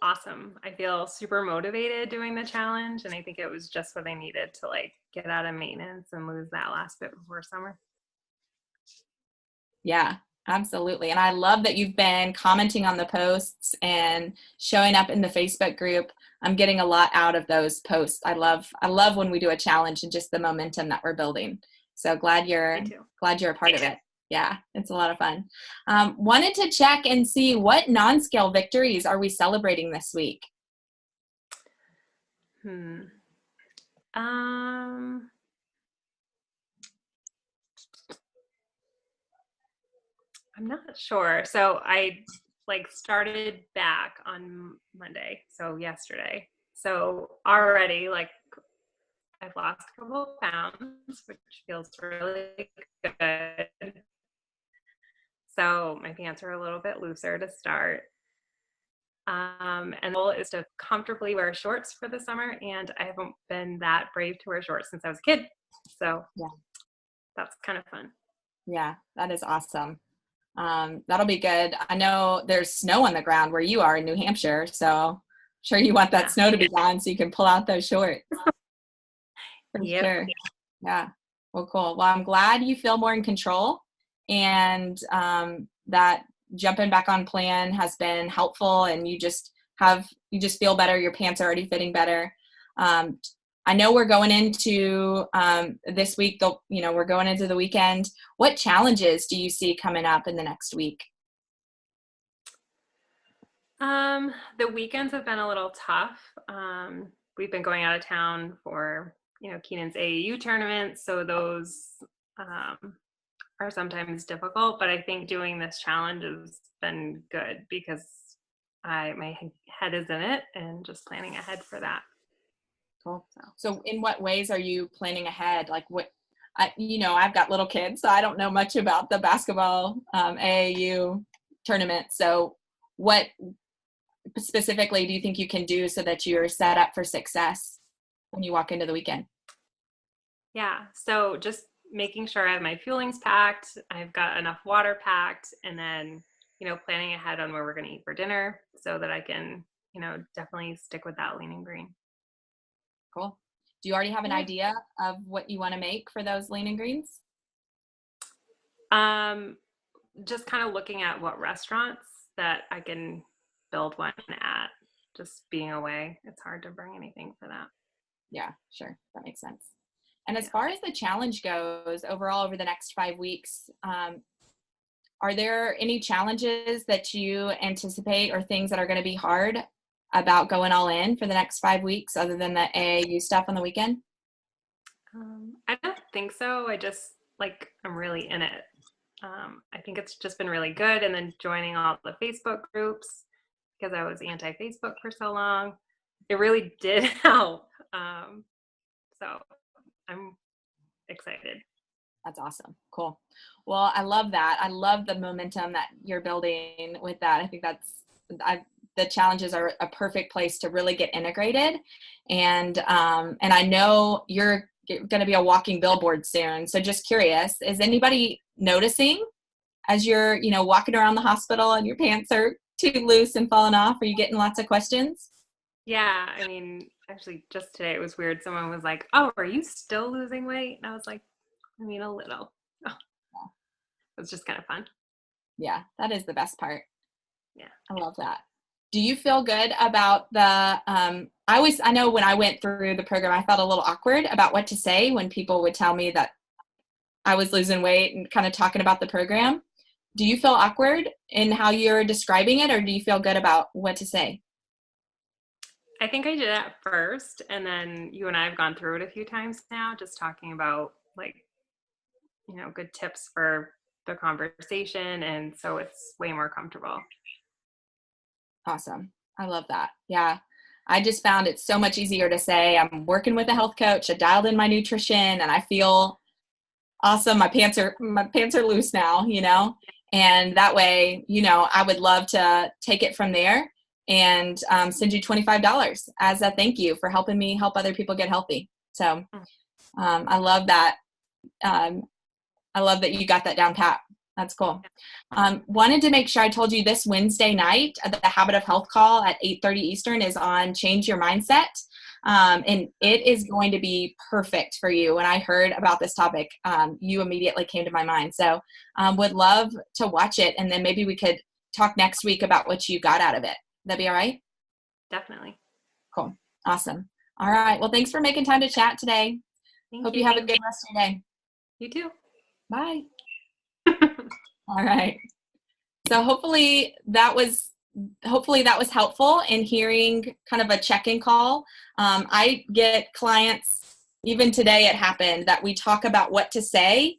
Awesome. I feel super motivated doing the challenge, and I think it was just what I needed to get out of maintenance and lose that last bit before summer. Yeah, absolutely. And I love that you've been commenting on the posts and showing up in the Facebook group. I'm getting a lot out of those posts. I love when we do a challenge and just the momentum that we're building. So glad you're a part of it. Yeah, it's a lot of fun. Wanted to check and see what non-scale victories are we celebrating this week? I'm not sure. So I started back on Monday, so yesterday. So already I've lost a couple of pounds, which feels really good. So my pants are a little bit looser to start. And the goal is to comfortably wear shorts for the summer, and I haven't been that brave to wear shorts since I was a kid. So Yeah, that's kind of fun. yeah, that is awesome. That'll be good. I know there's snow on the ground where you are in New Hampshire, so I'm sure you want that snow to be gone so you can pull out those shorts. For Yep. sure. Yeah. Well, cool. Well, I'm glad you feel more in control, and that jumping back on plan has been helpful, and you just feel better. Your pants are already fitting better. I know we're going into this week, we're going into the weekend. What challenges do you see coming up in the next week? The weekends have been a little tough. We've been going out of town for, Keenan's AAU tournaments, so those are sometimes difficult, but I think doing this challenge has been good because my head is in it and just planning ahead for that. Cool. So in what ways are you planning ahead? Like I've got little kids, so I don't know much about the basketball AAU tournament. So what specifically do you think you can do so that you're set up for success when you walk into the weekend? Yeah. So just making sure I have my fuelings packed, I've got enough water packed, and then, planning ahead on where we're going to eat for dinner so that I can, definitely stick with that lean and green. Cool. Do you already have an idea of what you want to make for those lean and greens? Just kind of looking at what restaurants that I can build one at. Just being away, it's hard to bring anything for that. Yeah, sure. That makes sense. And as far as the challenge goes overall over the next 5 weeks, are there any challenges that you anticipate or things that are going to be hard about going all in for the next 5 weeks other than the AAU stuff on the weekend? I don't think so. I'm really in it. I think it's just been really good. And then joining all the Facebook groups, because I was anti-Facebook for so long, it really did help. So I'm excited. That's awesome. Cool. Well, I love that. I love the momentum that you're building with that. I think the challenges are a perfect place to really get integrated. And I know you're going to be a walking billboard soon. So just curious, is anybody noticing as you're, walking around the hospital and your pants are too loose and falling off? Are you getting lots of questions? Yeah. I mean, actually just today it was weird. Someone was like, "Oh, are you still losing weight?" And I was like, I mean, a little. Oh. It was just kind of fun. Yeah, that is the best part. Yeah. I love that. Do you feel good about the, I know when I went through the program, I felt a little awkward about what to say when people would tell me that I was losing weight and kind of talking about the program. Do you feel awkward in how you're describing it, or do you feel good about what to say? I think I did at first, and then you and I have gone through it a few times now, just talking about good tips for the conversation, and so it's way more comfortable. Awesome. I love that. Yeah. I just found it so much easier to say I'm working with a health coach. I dialed in my nutrition and I feel awesome. My pants are loose now, and that way, I would love to take it from there and send you $25 as a thank you for helping me help other people get healthy. So I love that. I love that you got that down pat. That's cool. Wanted to make sure I told you this Wednesday night, the Habit of Health call at 8:30 Eastern is on Change Your Mindset. And it is going to be perfect for you. When I heard about this topic, you immediately came to my mind. So would love to watch it. And then maybe we could talk next week about what you got out of it. That'd be all right? Definitely. Cool. Awesome. All right. Well, thanks for making time to chat today. Hope you have a good rest of your day. You too. Bye. All right. So hopefully that was helpful in hearing kind of a check-in call. I get clients, even today it happened, that we talk about what to say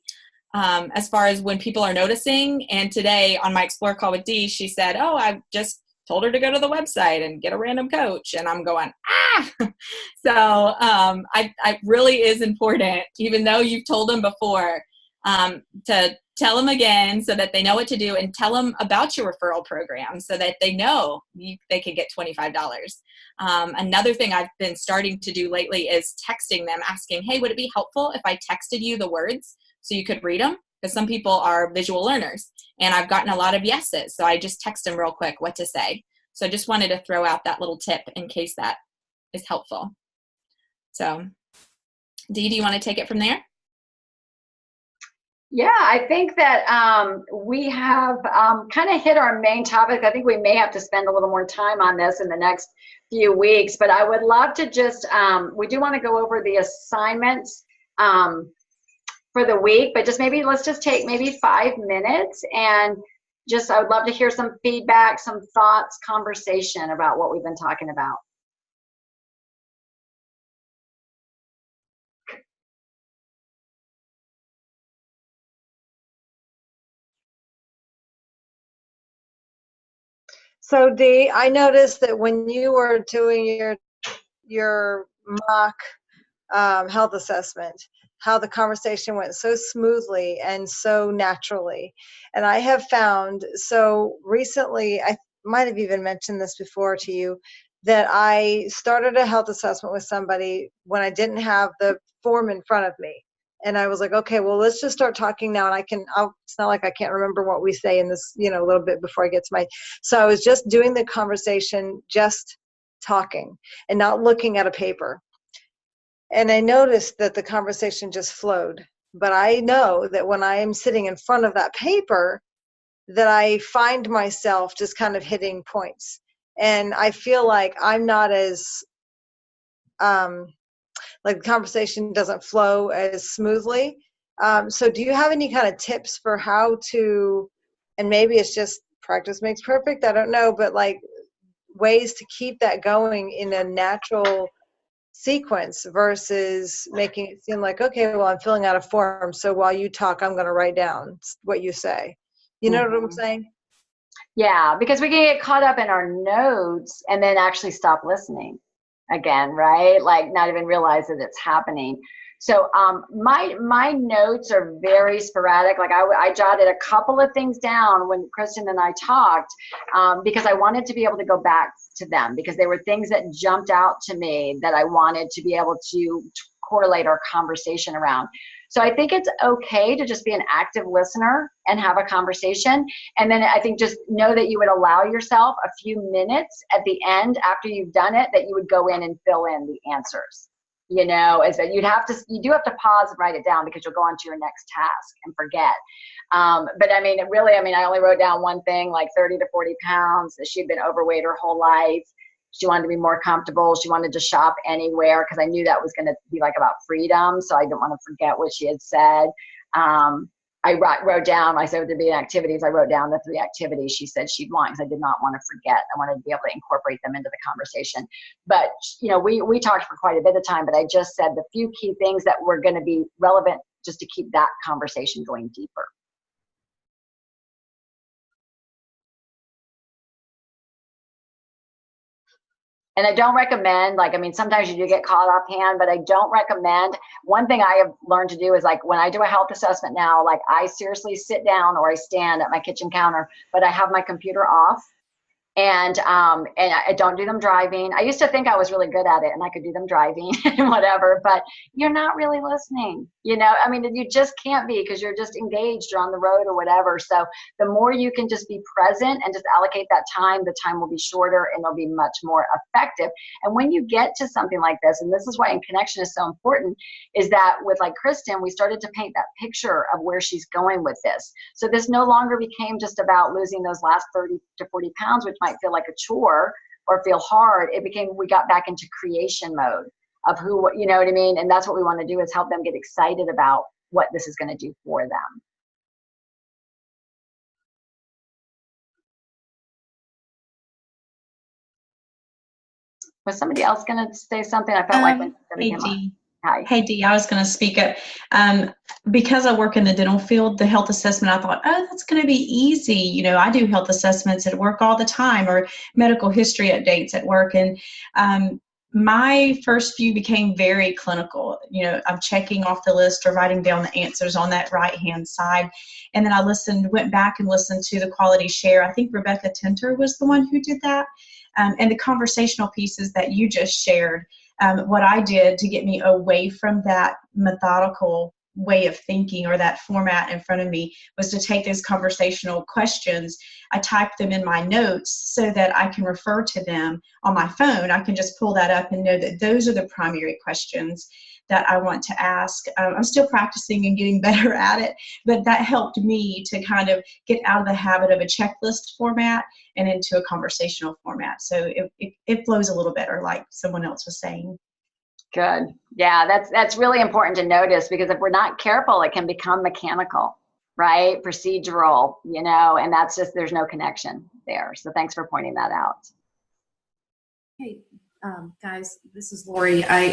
as far as when people are noticing. And today on my Explore call with Dee, she said, "Oh, I just told her to go to the website and get a random coach." And I'm going, So I really is important, even though you've told them before, to tell them again so that they know what to do, and tell them about your referral program so that they know they can get $25. Another thing I've been starting to do lately is texting them, asking, hey, would it be helpful if I texted you the words so you could read them? Because some people are visual learners, and I've gotten a lot of yeses. So I just text them real quick what to say. So I just wanted to throw out that little tip in case that is helpful. So Dee, do you want to take it from there? Yeah, I think that we have kind of hit our main topic. I think we may have to spend a little more time on this in the next few weeks, but I would love to just, we do want to go over the assignments for the week, but just maybe let's just take maybe 5 minutes, and just, I would love to hear some feedback, some thoughts, conversation about what we've been talking about. So Dee, I noticed that when you were doing your mock health assessment, how the conversation went so smoothly and so naturally. And I have found, so recently, I might have even mentioned this before to you, that I started a health assessment with somebody when I didn't have the form in front of me. And I was like, okay, well, let's just start talking now. And it's not like I can't remember what we say in this, a little bit before I get to so I was just doing the conversation, just talking and not looking at a paper. And I noticed that the conversation just flowed. But I know that when I am sitting in front of that paper, that I find myself just kind of hitting points. And I feel like I'm not as, like the conversation doesn't flow as smoothly. So do you have any kind of tips for how to, and maybe it's just practice makes perfect, I don't know, but like ways to keep that going in a natural sequence versus making it seem like, okay, well, I'm filling out a form, so while you talk, I'm going to write down what you say. You know what I'm saying? Yeah, because we can get caught up in our notes and then actually stop listening again, right? Like not even realize that it's happening. So my notes are very sporadic. Like I jotted a couple of things down when Kristen and I talked because I wanted to be able to go back to them because they were things that jumped out to me that I wanted to be able to correlate our conversation around. So I think it's okay to just be an active listener and have a conversation. And then I think just know that you would allow yourself a few minutes at the end after you've done it, that you would go in and fill in the answers. You know, is that you do have to pause and write it down because you'll go on to your next task and forget. But I mean, I only wrote down one thing, like 30 to 40 pounds. She'd been overweight her whole life. She wanted to be more comfortable. She wanted to shop anywhere because I knew that was going to be like about freedom. So I didn't want to forget what she had said. I wrote down, I said there'd be activities. I wrote down the 3 activities she said she'd want because I did not want to forget. I wanted to be able to incorporate them into the conversation. But, you know, we talked for quite a bit of time, but I just said the few key things that were going to be relevant just to keep that conversation going deeper. And I don't recommend, sometimes you do get caught offhand, but I don't recommend. One thing I have learned to do is when I do a health assessment now, I seriously sit down or I stand at my kitchen counter, but I have my computer off. And I don't do them driving. I used to think I was really good at it and I could do them driving and whatever, but you're not really listening. You know, I mean, you just can't be because you're just engaged or on the road or whatever. So the more you can just be present and just allocate that time, the time will be shorter and it'll be much more effective. And when you get to something like this, and this is why in connection is so important, is that with Kristen, we started to paint that picture of where she's going with this. So this no longer became just about losing those last 30 to 40 pounds, which might feel like a chore or feel hard. It became, we got back into creation mode of you know what I mean? And that's what we want to do, is help them get excited about what this is going to do for them. Was somebody else going to say something? I felt like when hey, Dee. Hi. Hey, Dee, I was going to speak up. Because I work in the dental field, the health assessment, I thought, oh, that's going to be easy. You know, I do health assessments at work all the time, or medical history updates at work. And my first few became very clinical. I'm checking off the list or writing down the answers on that right-hand side. And then I went back and listened to the quality share. I think Rebecca Tinter was the one who did that. And the conversational pieces that you just shared, what I did to get me away from that methodical way of thinking or that format in front of me was to take those conversational questions. I type them in my notes so that I can refer to them on my phone. I can just pull that up and know that those are the primary questions that I want to ask. I'm still practicing and getting better at it, but that helped me to kind of get out of the habit of a checklist format and into a conversational format. So it flows a little better, like someone else was saying. Good. Yeah, that's really important to notice, because if we're not careful, it can become mechanical, right? Procedural, and that's just, there's no connection there. So thanks for pointing that out. Hey, guys, this is Lori. I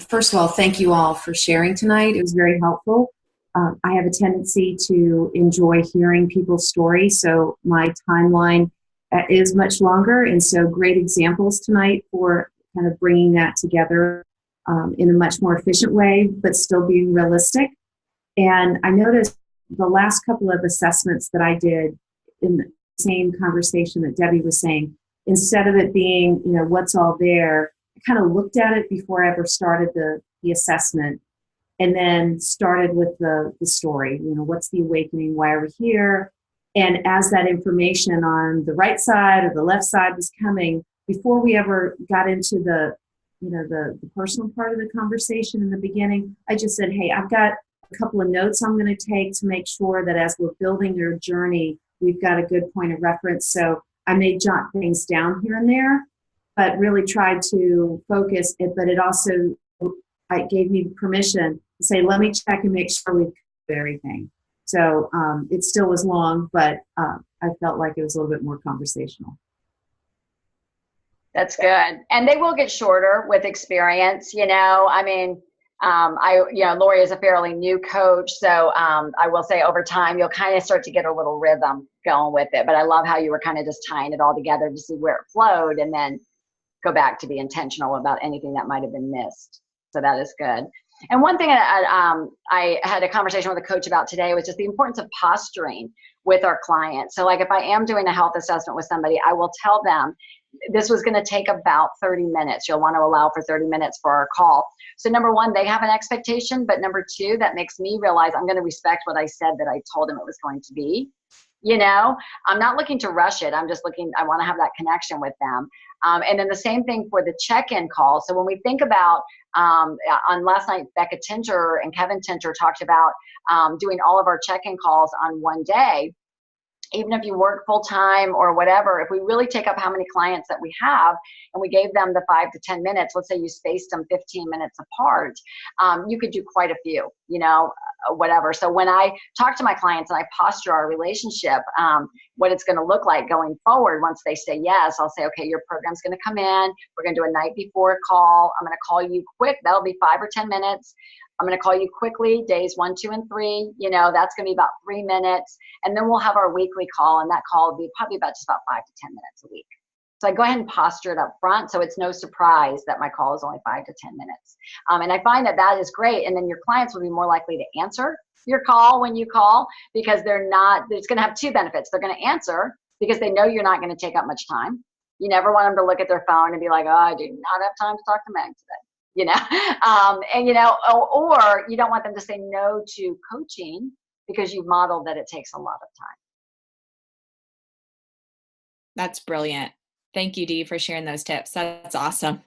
first of all, thank you all for sharing tonight. It was very helpful. I have a tendency to enjoy hearing people's stories, so my timeline is much longer, and so great examples tonight for kind of bringing that together in a much more efficient way, but still being realistic. And I noticed the last couple of assessments that I did in the same conversation that Debbie was saying, instead of it being, what's all there, I kind of looked at it before I ever started the assessment, and then started with the story. What's the awakening? Why are we here? And as that information on the right side or the left side was coming, before we ever got into the personal part of the conversation in the beginning, I just said, hey, I've got a couple of notes I'm going to take to make sure that as we're building your journey, we've got a good point of reference. So I may jot things down here and there, but really tried to focus it. But it gave me permission to say, let me check and make sure we've covered everything. So it still was long, but I felt like it was a little bit more conversational. That's good. And they will get shorter with experience, Lori is a fairly new coach. So I will say over time, you'll kind of start to get a little rhythm going with it. But I love how you were kind of just tying it all together to see where it flowed, and then go back to be intentional about anything that might have been missed. So that is good. And one thing I had a conversation with a coach about today was just the importance of posturing with our clients. So like if I am doing a health assessment with somebody, I will tell them this was going to take about 30 minutes. You'll want to allow for 30 minutes for our call. So number one, they have an expectation, but number two, that makes me realize I'm going to respect what I said that I told them it was going to be. I'm not looking to rush it. I'm just I want to have that connection with them. And then the same thing for the check-in call. So when we think about, on last night, Becca Tinter and Kevin Tinter talked about doing all of our check-in calls on one day. Even if you work full time or whatever, if we really take up how many clients that we have and we gave them the 5 to 10 minutes, let's say you spaced them 15 minutes apart, you could do quite a few, whatever. So when I talk to my clients and I posture our relationship, what it's going to look like going forward, once they say yes, I'll say, okay, your program's going to come in. We're going to do a night before call. I'm going to call you quick. That'll be 5 or 10 minutes. I'm going to call you quickly, days 1, 2, and 3. That's going to be about 3 minutes. And then we'll have our weekly call, and that call will be probably about 5 to 10 minutes a week. So I go ahead and posture it up front, so it's no surprise that my call is only 5 to 10 minutes. And I find that is great. And then your clients will be more likely to answer your call when you call, because it's going to have two benefits. They're going to answer because they know you're not going to take up much time. You never want them to look at their phone and be like, oh, I do not have time to talk to Meg today. Or you don't want them to say no to coaching because you've modeled that it takes a lot of time. That's brilliant. Thank you, Dee, for sharing those tips. That's awesome.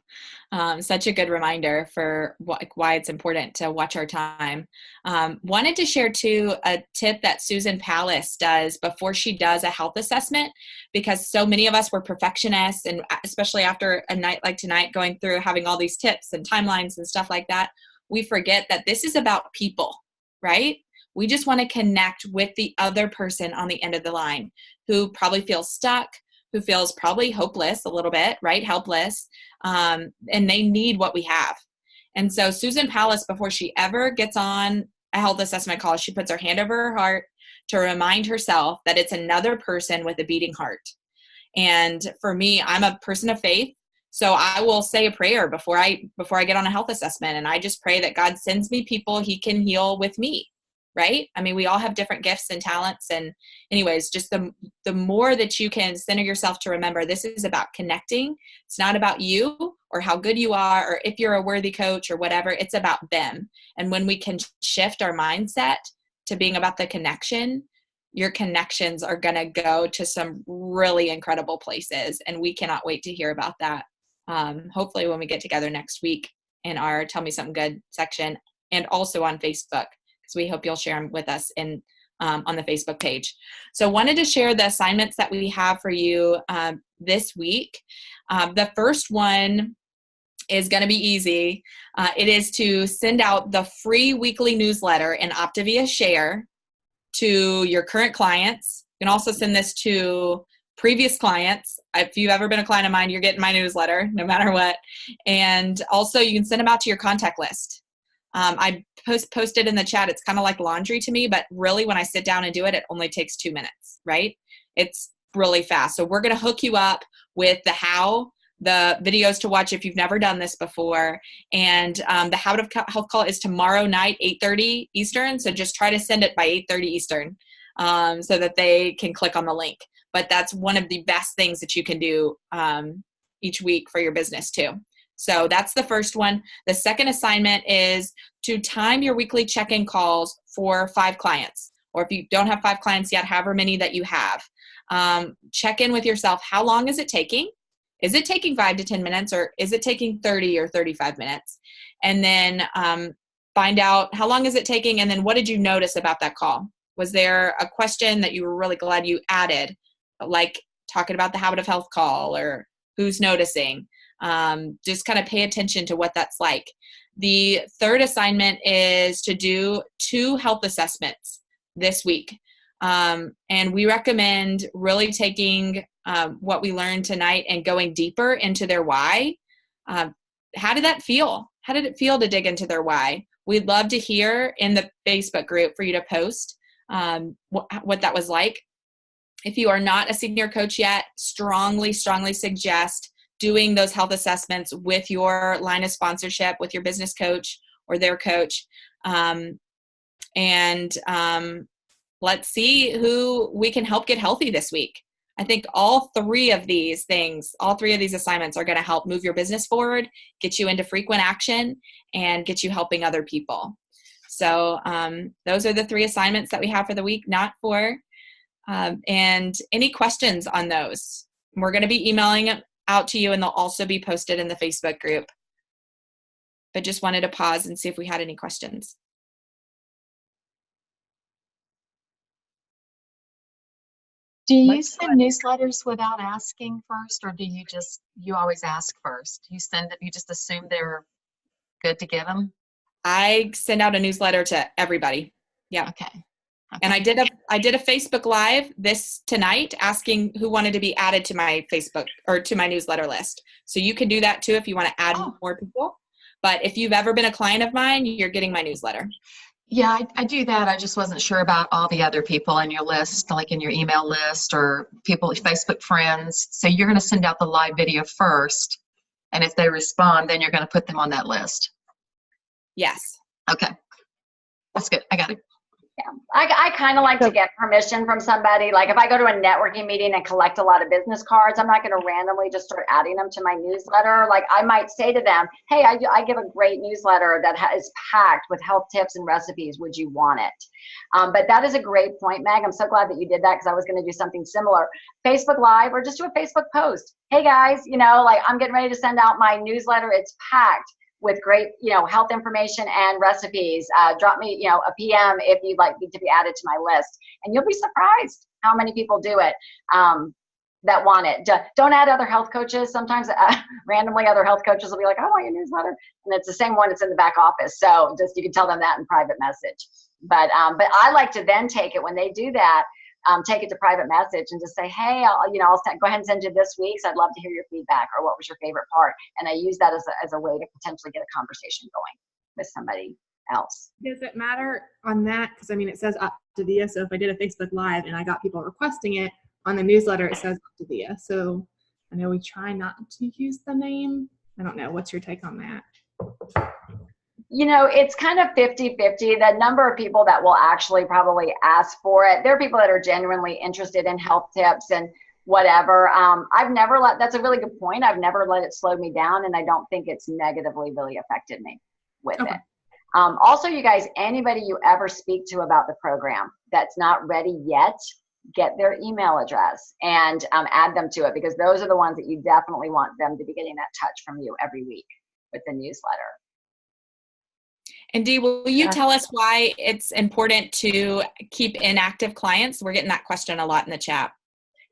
Such a good reminder for why it's important to watch our time. Wanted to share too a tip that Susan Pallas does before she does a health assessment, because so many of us were perfectionists, and especially after a night like tonight, going through having all these tips and timelines and stuff like that, we forget that this is about people, right? We just want to connect with the other person on the end of the line who probably feels stuck, who feels probably hopeless a little bit, right? Helpless. And they need what we have. And so Susan Pallas, before she ever gets on a health assessment call, she puts her hand over her heart to remind herself that it's another person with a beating heart. And for me, I'm a person of faith. So I will say a prayer before I get on a health assessment. And I just pray that God sends me people he can heal with me. Right? I mean, we all have different gifts and talents. And anyways, just the more that you can center yourself to remember, this is about connecting. It's not about you or how good you are, or if you're a worthy coach or whatever, it's about them. And when we can shift our mindset to being about the connection, your connections are going to go to some really incredible places. And we cannot wait to hear about that. Hopefully when we get together next week in our Tell Me Something Good section, and also on Facebook. So we hope you'll share them with us on the Facebook page. So wanted to share the assignments that we have for you this week. The first one is going to be easy. It is to send out the free weekly newsletter in Optavia Share to your current clients. You can also send this to previous clients. If you've ever been a client of mine, you're getting my newsletter no matter what. And also you can send them out to your contact list. I posted in the chat, it's kind of like laundry to me, but really when I sit down and do it, it only takes 2 minutes, right? It's really fast. So we're going to hook you up with the how, the videos to watch if you've never done this before. And the Habit of Health call is tomorrow night, 8:30 Eastern. So just try to send it by 8:30 Eastern so that they can click on the link. But that's one of the best things that you can do each week for your business too. So that's the first one. The second assignment is to time your weekly check-in calls for 5 clients. Or if you don't have 5 clients yet, however many that you have. Check in with yourself. How long is it taking? Is it taking 5 to 10 minutes, or is it taking 30 or 35 minutes? And then find out how long is it taking, and then what did you notice about that call? Was there a question that you were really glad you added, like talking about the Habit of Health call or who's noticing? Just kind of pay attention to what that's like. The third assignment is to do 2 health assessments this week. And we recommend really taking what we learned tonight and going deeper into their why. How did that feel? How did it feel to dig into their why? We'd love to hear in the Facebook group for you to post what that was like. If you are not a senior coach yet, strongly suggest doing those health assessments with your line of sponsorship, with your business coach or their coach. Let's see who we can help get healthy this week. I think all 3 of these assignments are going to help move your business forward, get you into frequent action, and get you helping other people. So those are the 3 assignments that we have for the week, not 4. And any questions on those? We're going to be emailing out to you, and they'll also be posted in the Facebook group. But just wanted to pause and see if we had any questions. Do you send newsletters without asking first, or do you always ask first? You just assume they're good to get them? I send out a newsletter to everybody. Yeah. Okay. And I did a Facebook Live tonight asking who wanted to be added to my Facebook or to my newsletter list. So you can do that too if you want to add more people. But if you've ever been a client of mine, you're getting my newsletter. Yeah, I do that. I just wasn't sure about all the other people in your list, like in your email list or people, Facebook friends. So you're going to send out the live video first. And if they respond, then you're going to put them on that list. Yes. Okay. That's good. I got it. Yeah, I kind of like to get permission from somebody. Like if I go to a networking meeting and collect a lot of business cards, I'm not going to randomly just start adding them to my newsletter. Like I might say to them, hey, I give a great newsletter that is packed with health tips and recipes. Would you want it? But that is a great point, Meg. I'm so glad that you did that, because I was going to do something similar. Facebook Live, or just do a Facebook post. Hey guys, like I'm getting ready to send out my newsletter. It's packed with great, health information and recipes. Drop me, a PM if you'd like me to be added to my list. And you'll be surprised how many people do it that want it. Don't add other health coaches. Sometimes randomly other health coaches will be like, I want your newsletter. And it's the same one that's in the back office. So you can tell them that in private message. But I like to then take it when they do that, take it to private message and just say, hey, I'll go ahead and send you this week. So I'd love to hear your feedback, or what was your favorite part? And I use that as a way to potentially get a conversation going with somebody else. Does it matter on that? Because it says Optavia. So if I did a Facebook Live and I got people requesting it on the newsletter, it says Optavia. So I know we try not to use the name. I don't know. What's your take on that? You know, it's kind of 50-50. The number of people that will actually probably ask for it, there are people that are genuinely interested in health tips and whatever. I've never that's a really good point. I've never let it slow me down, and I don't think it's negatively really affected me with it. Also, you guys, anybody you ever speak to about the program that's not ready yet, get their email address and add them to it, because those are the ones that you definitely want them to be getting that touch from you every week with the newsletter. And Dee, will you tell us why it's important to keep inactive clients? We're getting that question a lot in the chat.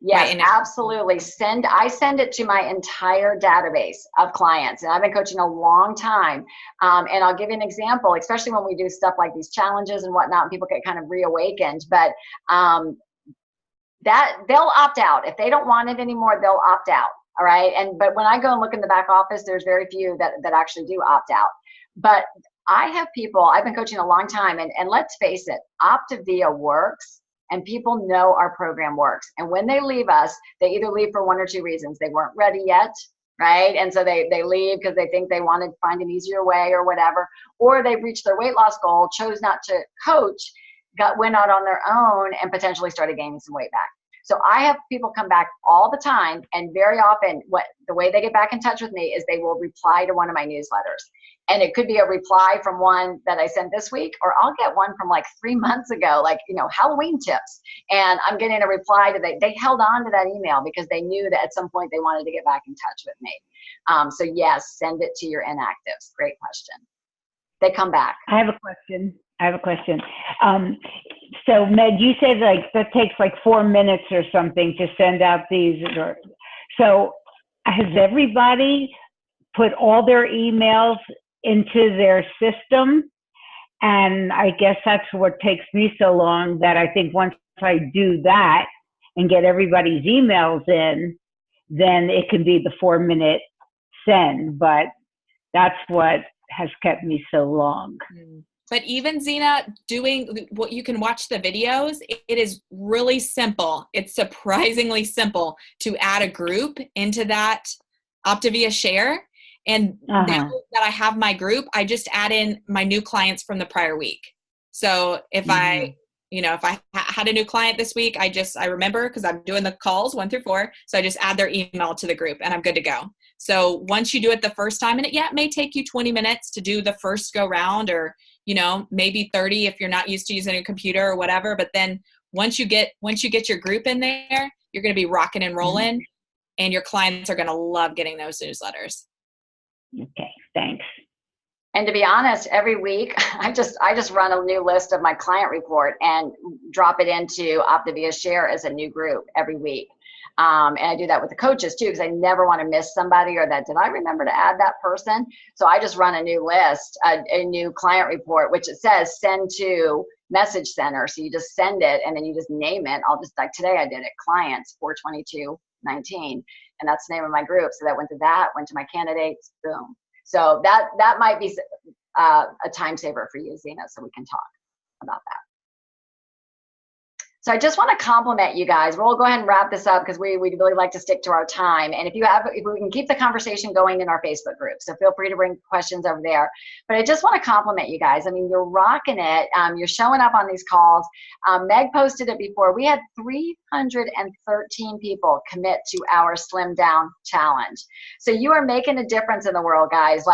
Yes, absolutely. I send it to my entire database of clients, and I've been coaching a long time. And I'll give you an example, especially when we do stuff like these challenges and whatnot, and people get kind of reawakened. But that they'll opt out if they don't want it anymore. They'll opt out. All right. But when I go and look in the back office, there's very few that actually do opt out. But I have people, I've been coaching a long time, and let's face it, Optavia works, and people know our program works. And when they leave us, they either leave for one or two reasons. They weren't ready yet, right? And so they leave because they think they want to find an easier way or whatever, or they've reached their weight loss goal, chose not to coach, went out on their own, and potentially started gaining some weight back. So I have people come back all the time, and very often the way they get back in touch with me is they will reply to one of my newsletters. And it could be a reply from one that I sent this week, or I'll get one from like 3 months ago, like, Halloween tips. And I'm getting a reply to that. They held on to that email because they knew that at some point they wanted to get back in touch with me. So yes, send it to your inactives. Great question. They come back. I have a question. So Meg, you said like that takes like 4 minutes or something to send out these. So has everybody put all their emails into their system? And I guess that's what takes me so long, that I think once I do that and get everybody's emails in, then it can be the 4-minute send. But that's what has kept me so long. But even Zena, doing what you can watch the videos, it is really simple. It's surprisingly simple to add a group into that Optavia share. And now that I have my group, I just add in my new clients from the prior week. So if I had a new client this week, I remember, because I'm doing the calls 1 through 4. So I just add their email to the group and I'm good to go. So once you do it the first time, and it may take you 20 minutes to do the first go round, or, maybe 30 if you're not used to using a computer or whatever. But then once you get your group in there, you're going to be rocking and rolling, and your clients are going to love getting those newsletters. Okay, thanks. And to be honest, every week I just run a new list of my client report and drop it into Optavia Share as a new group every week. And I do that with the coaches too, because I never want to miss somebody, or did I remember to add that person? So I just run a new list, a new client report, which it says send to message center. So you just send it and then you just name it. I'll just, like today I did it, clients 42219. And that's the name of my group. So that went to my candidates, boom. So that might be a time saver for you, Zena, so we can talk about that. So I just want to compliment you guys. We'll go ahead and wrap this up because we really like to stick to our time. And if we can keep the conversation going in our Facebook group, so feel free to bring questions over there. But I just want to compliment you guys. I mean, you're rocking it. You're showing up on these calls. Meg posted it before. We had 313 people commit to our Slim Down Challenge. So you are making a difference in the world, guys.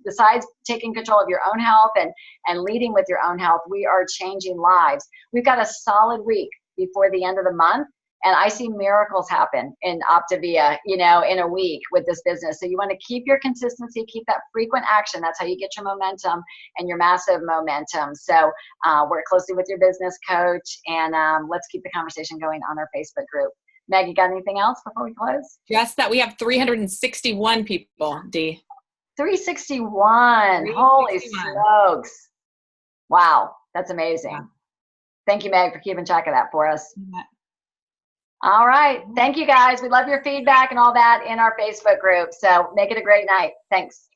Besides taking control of your own health and leading with your own health, we are changing lives. We've got a solid week before the end of the month, and I see miracles happen in Optavia, in a week with this business. So you want to keep your consistency, keep that frequent action. That's how you get your momentum and your massive momentum. So work closely with your business coach, and let's keep the conversation going on our Facebook group. Meg, you got anything else before we close? Yes, that we have 361 people, Dee. 361. Holy smokes. Wow, that's amazing. Yeah. Thank you, Meg, for keeping track of that for us. Yeah. All right. Thank you, guys. We love your feedback and all that in our Facebook group. So make it a great night. Thanks.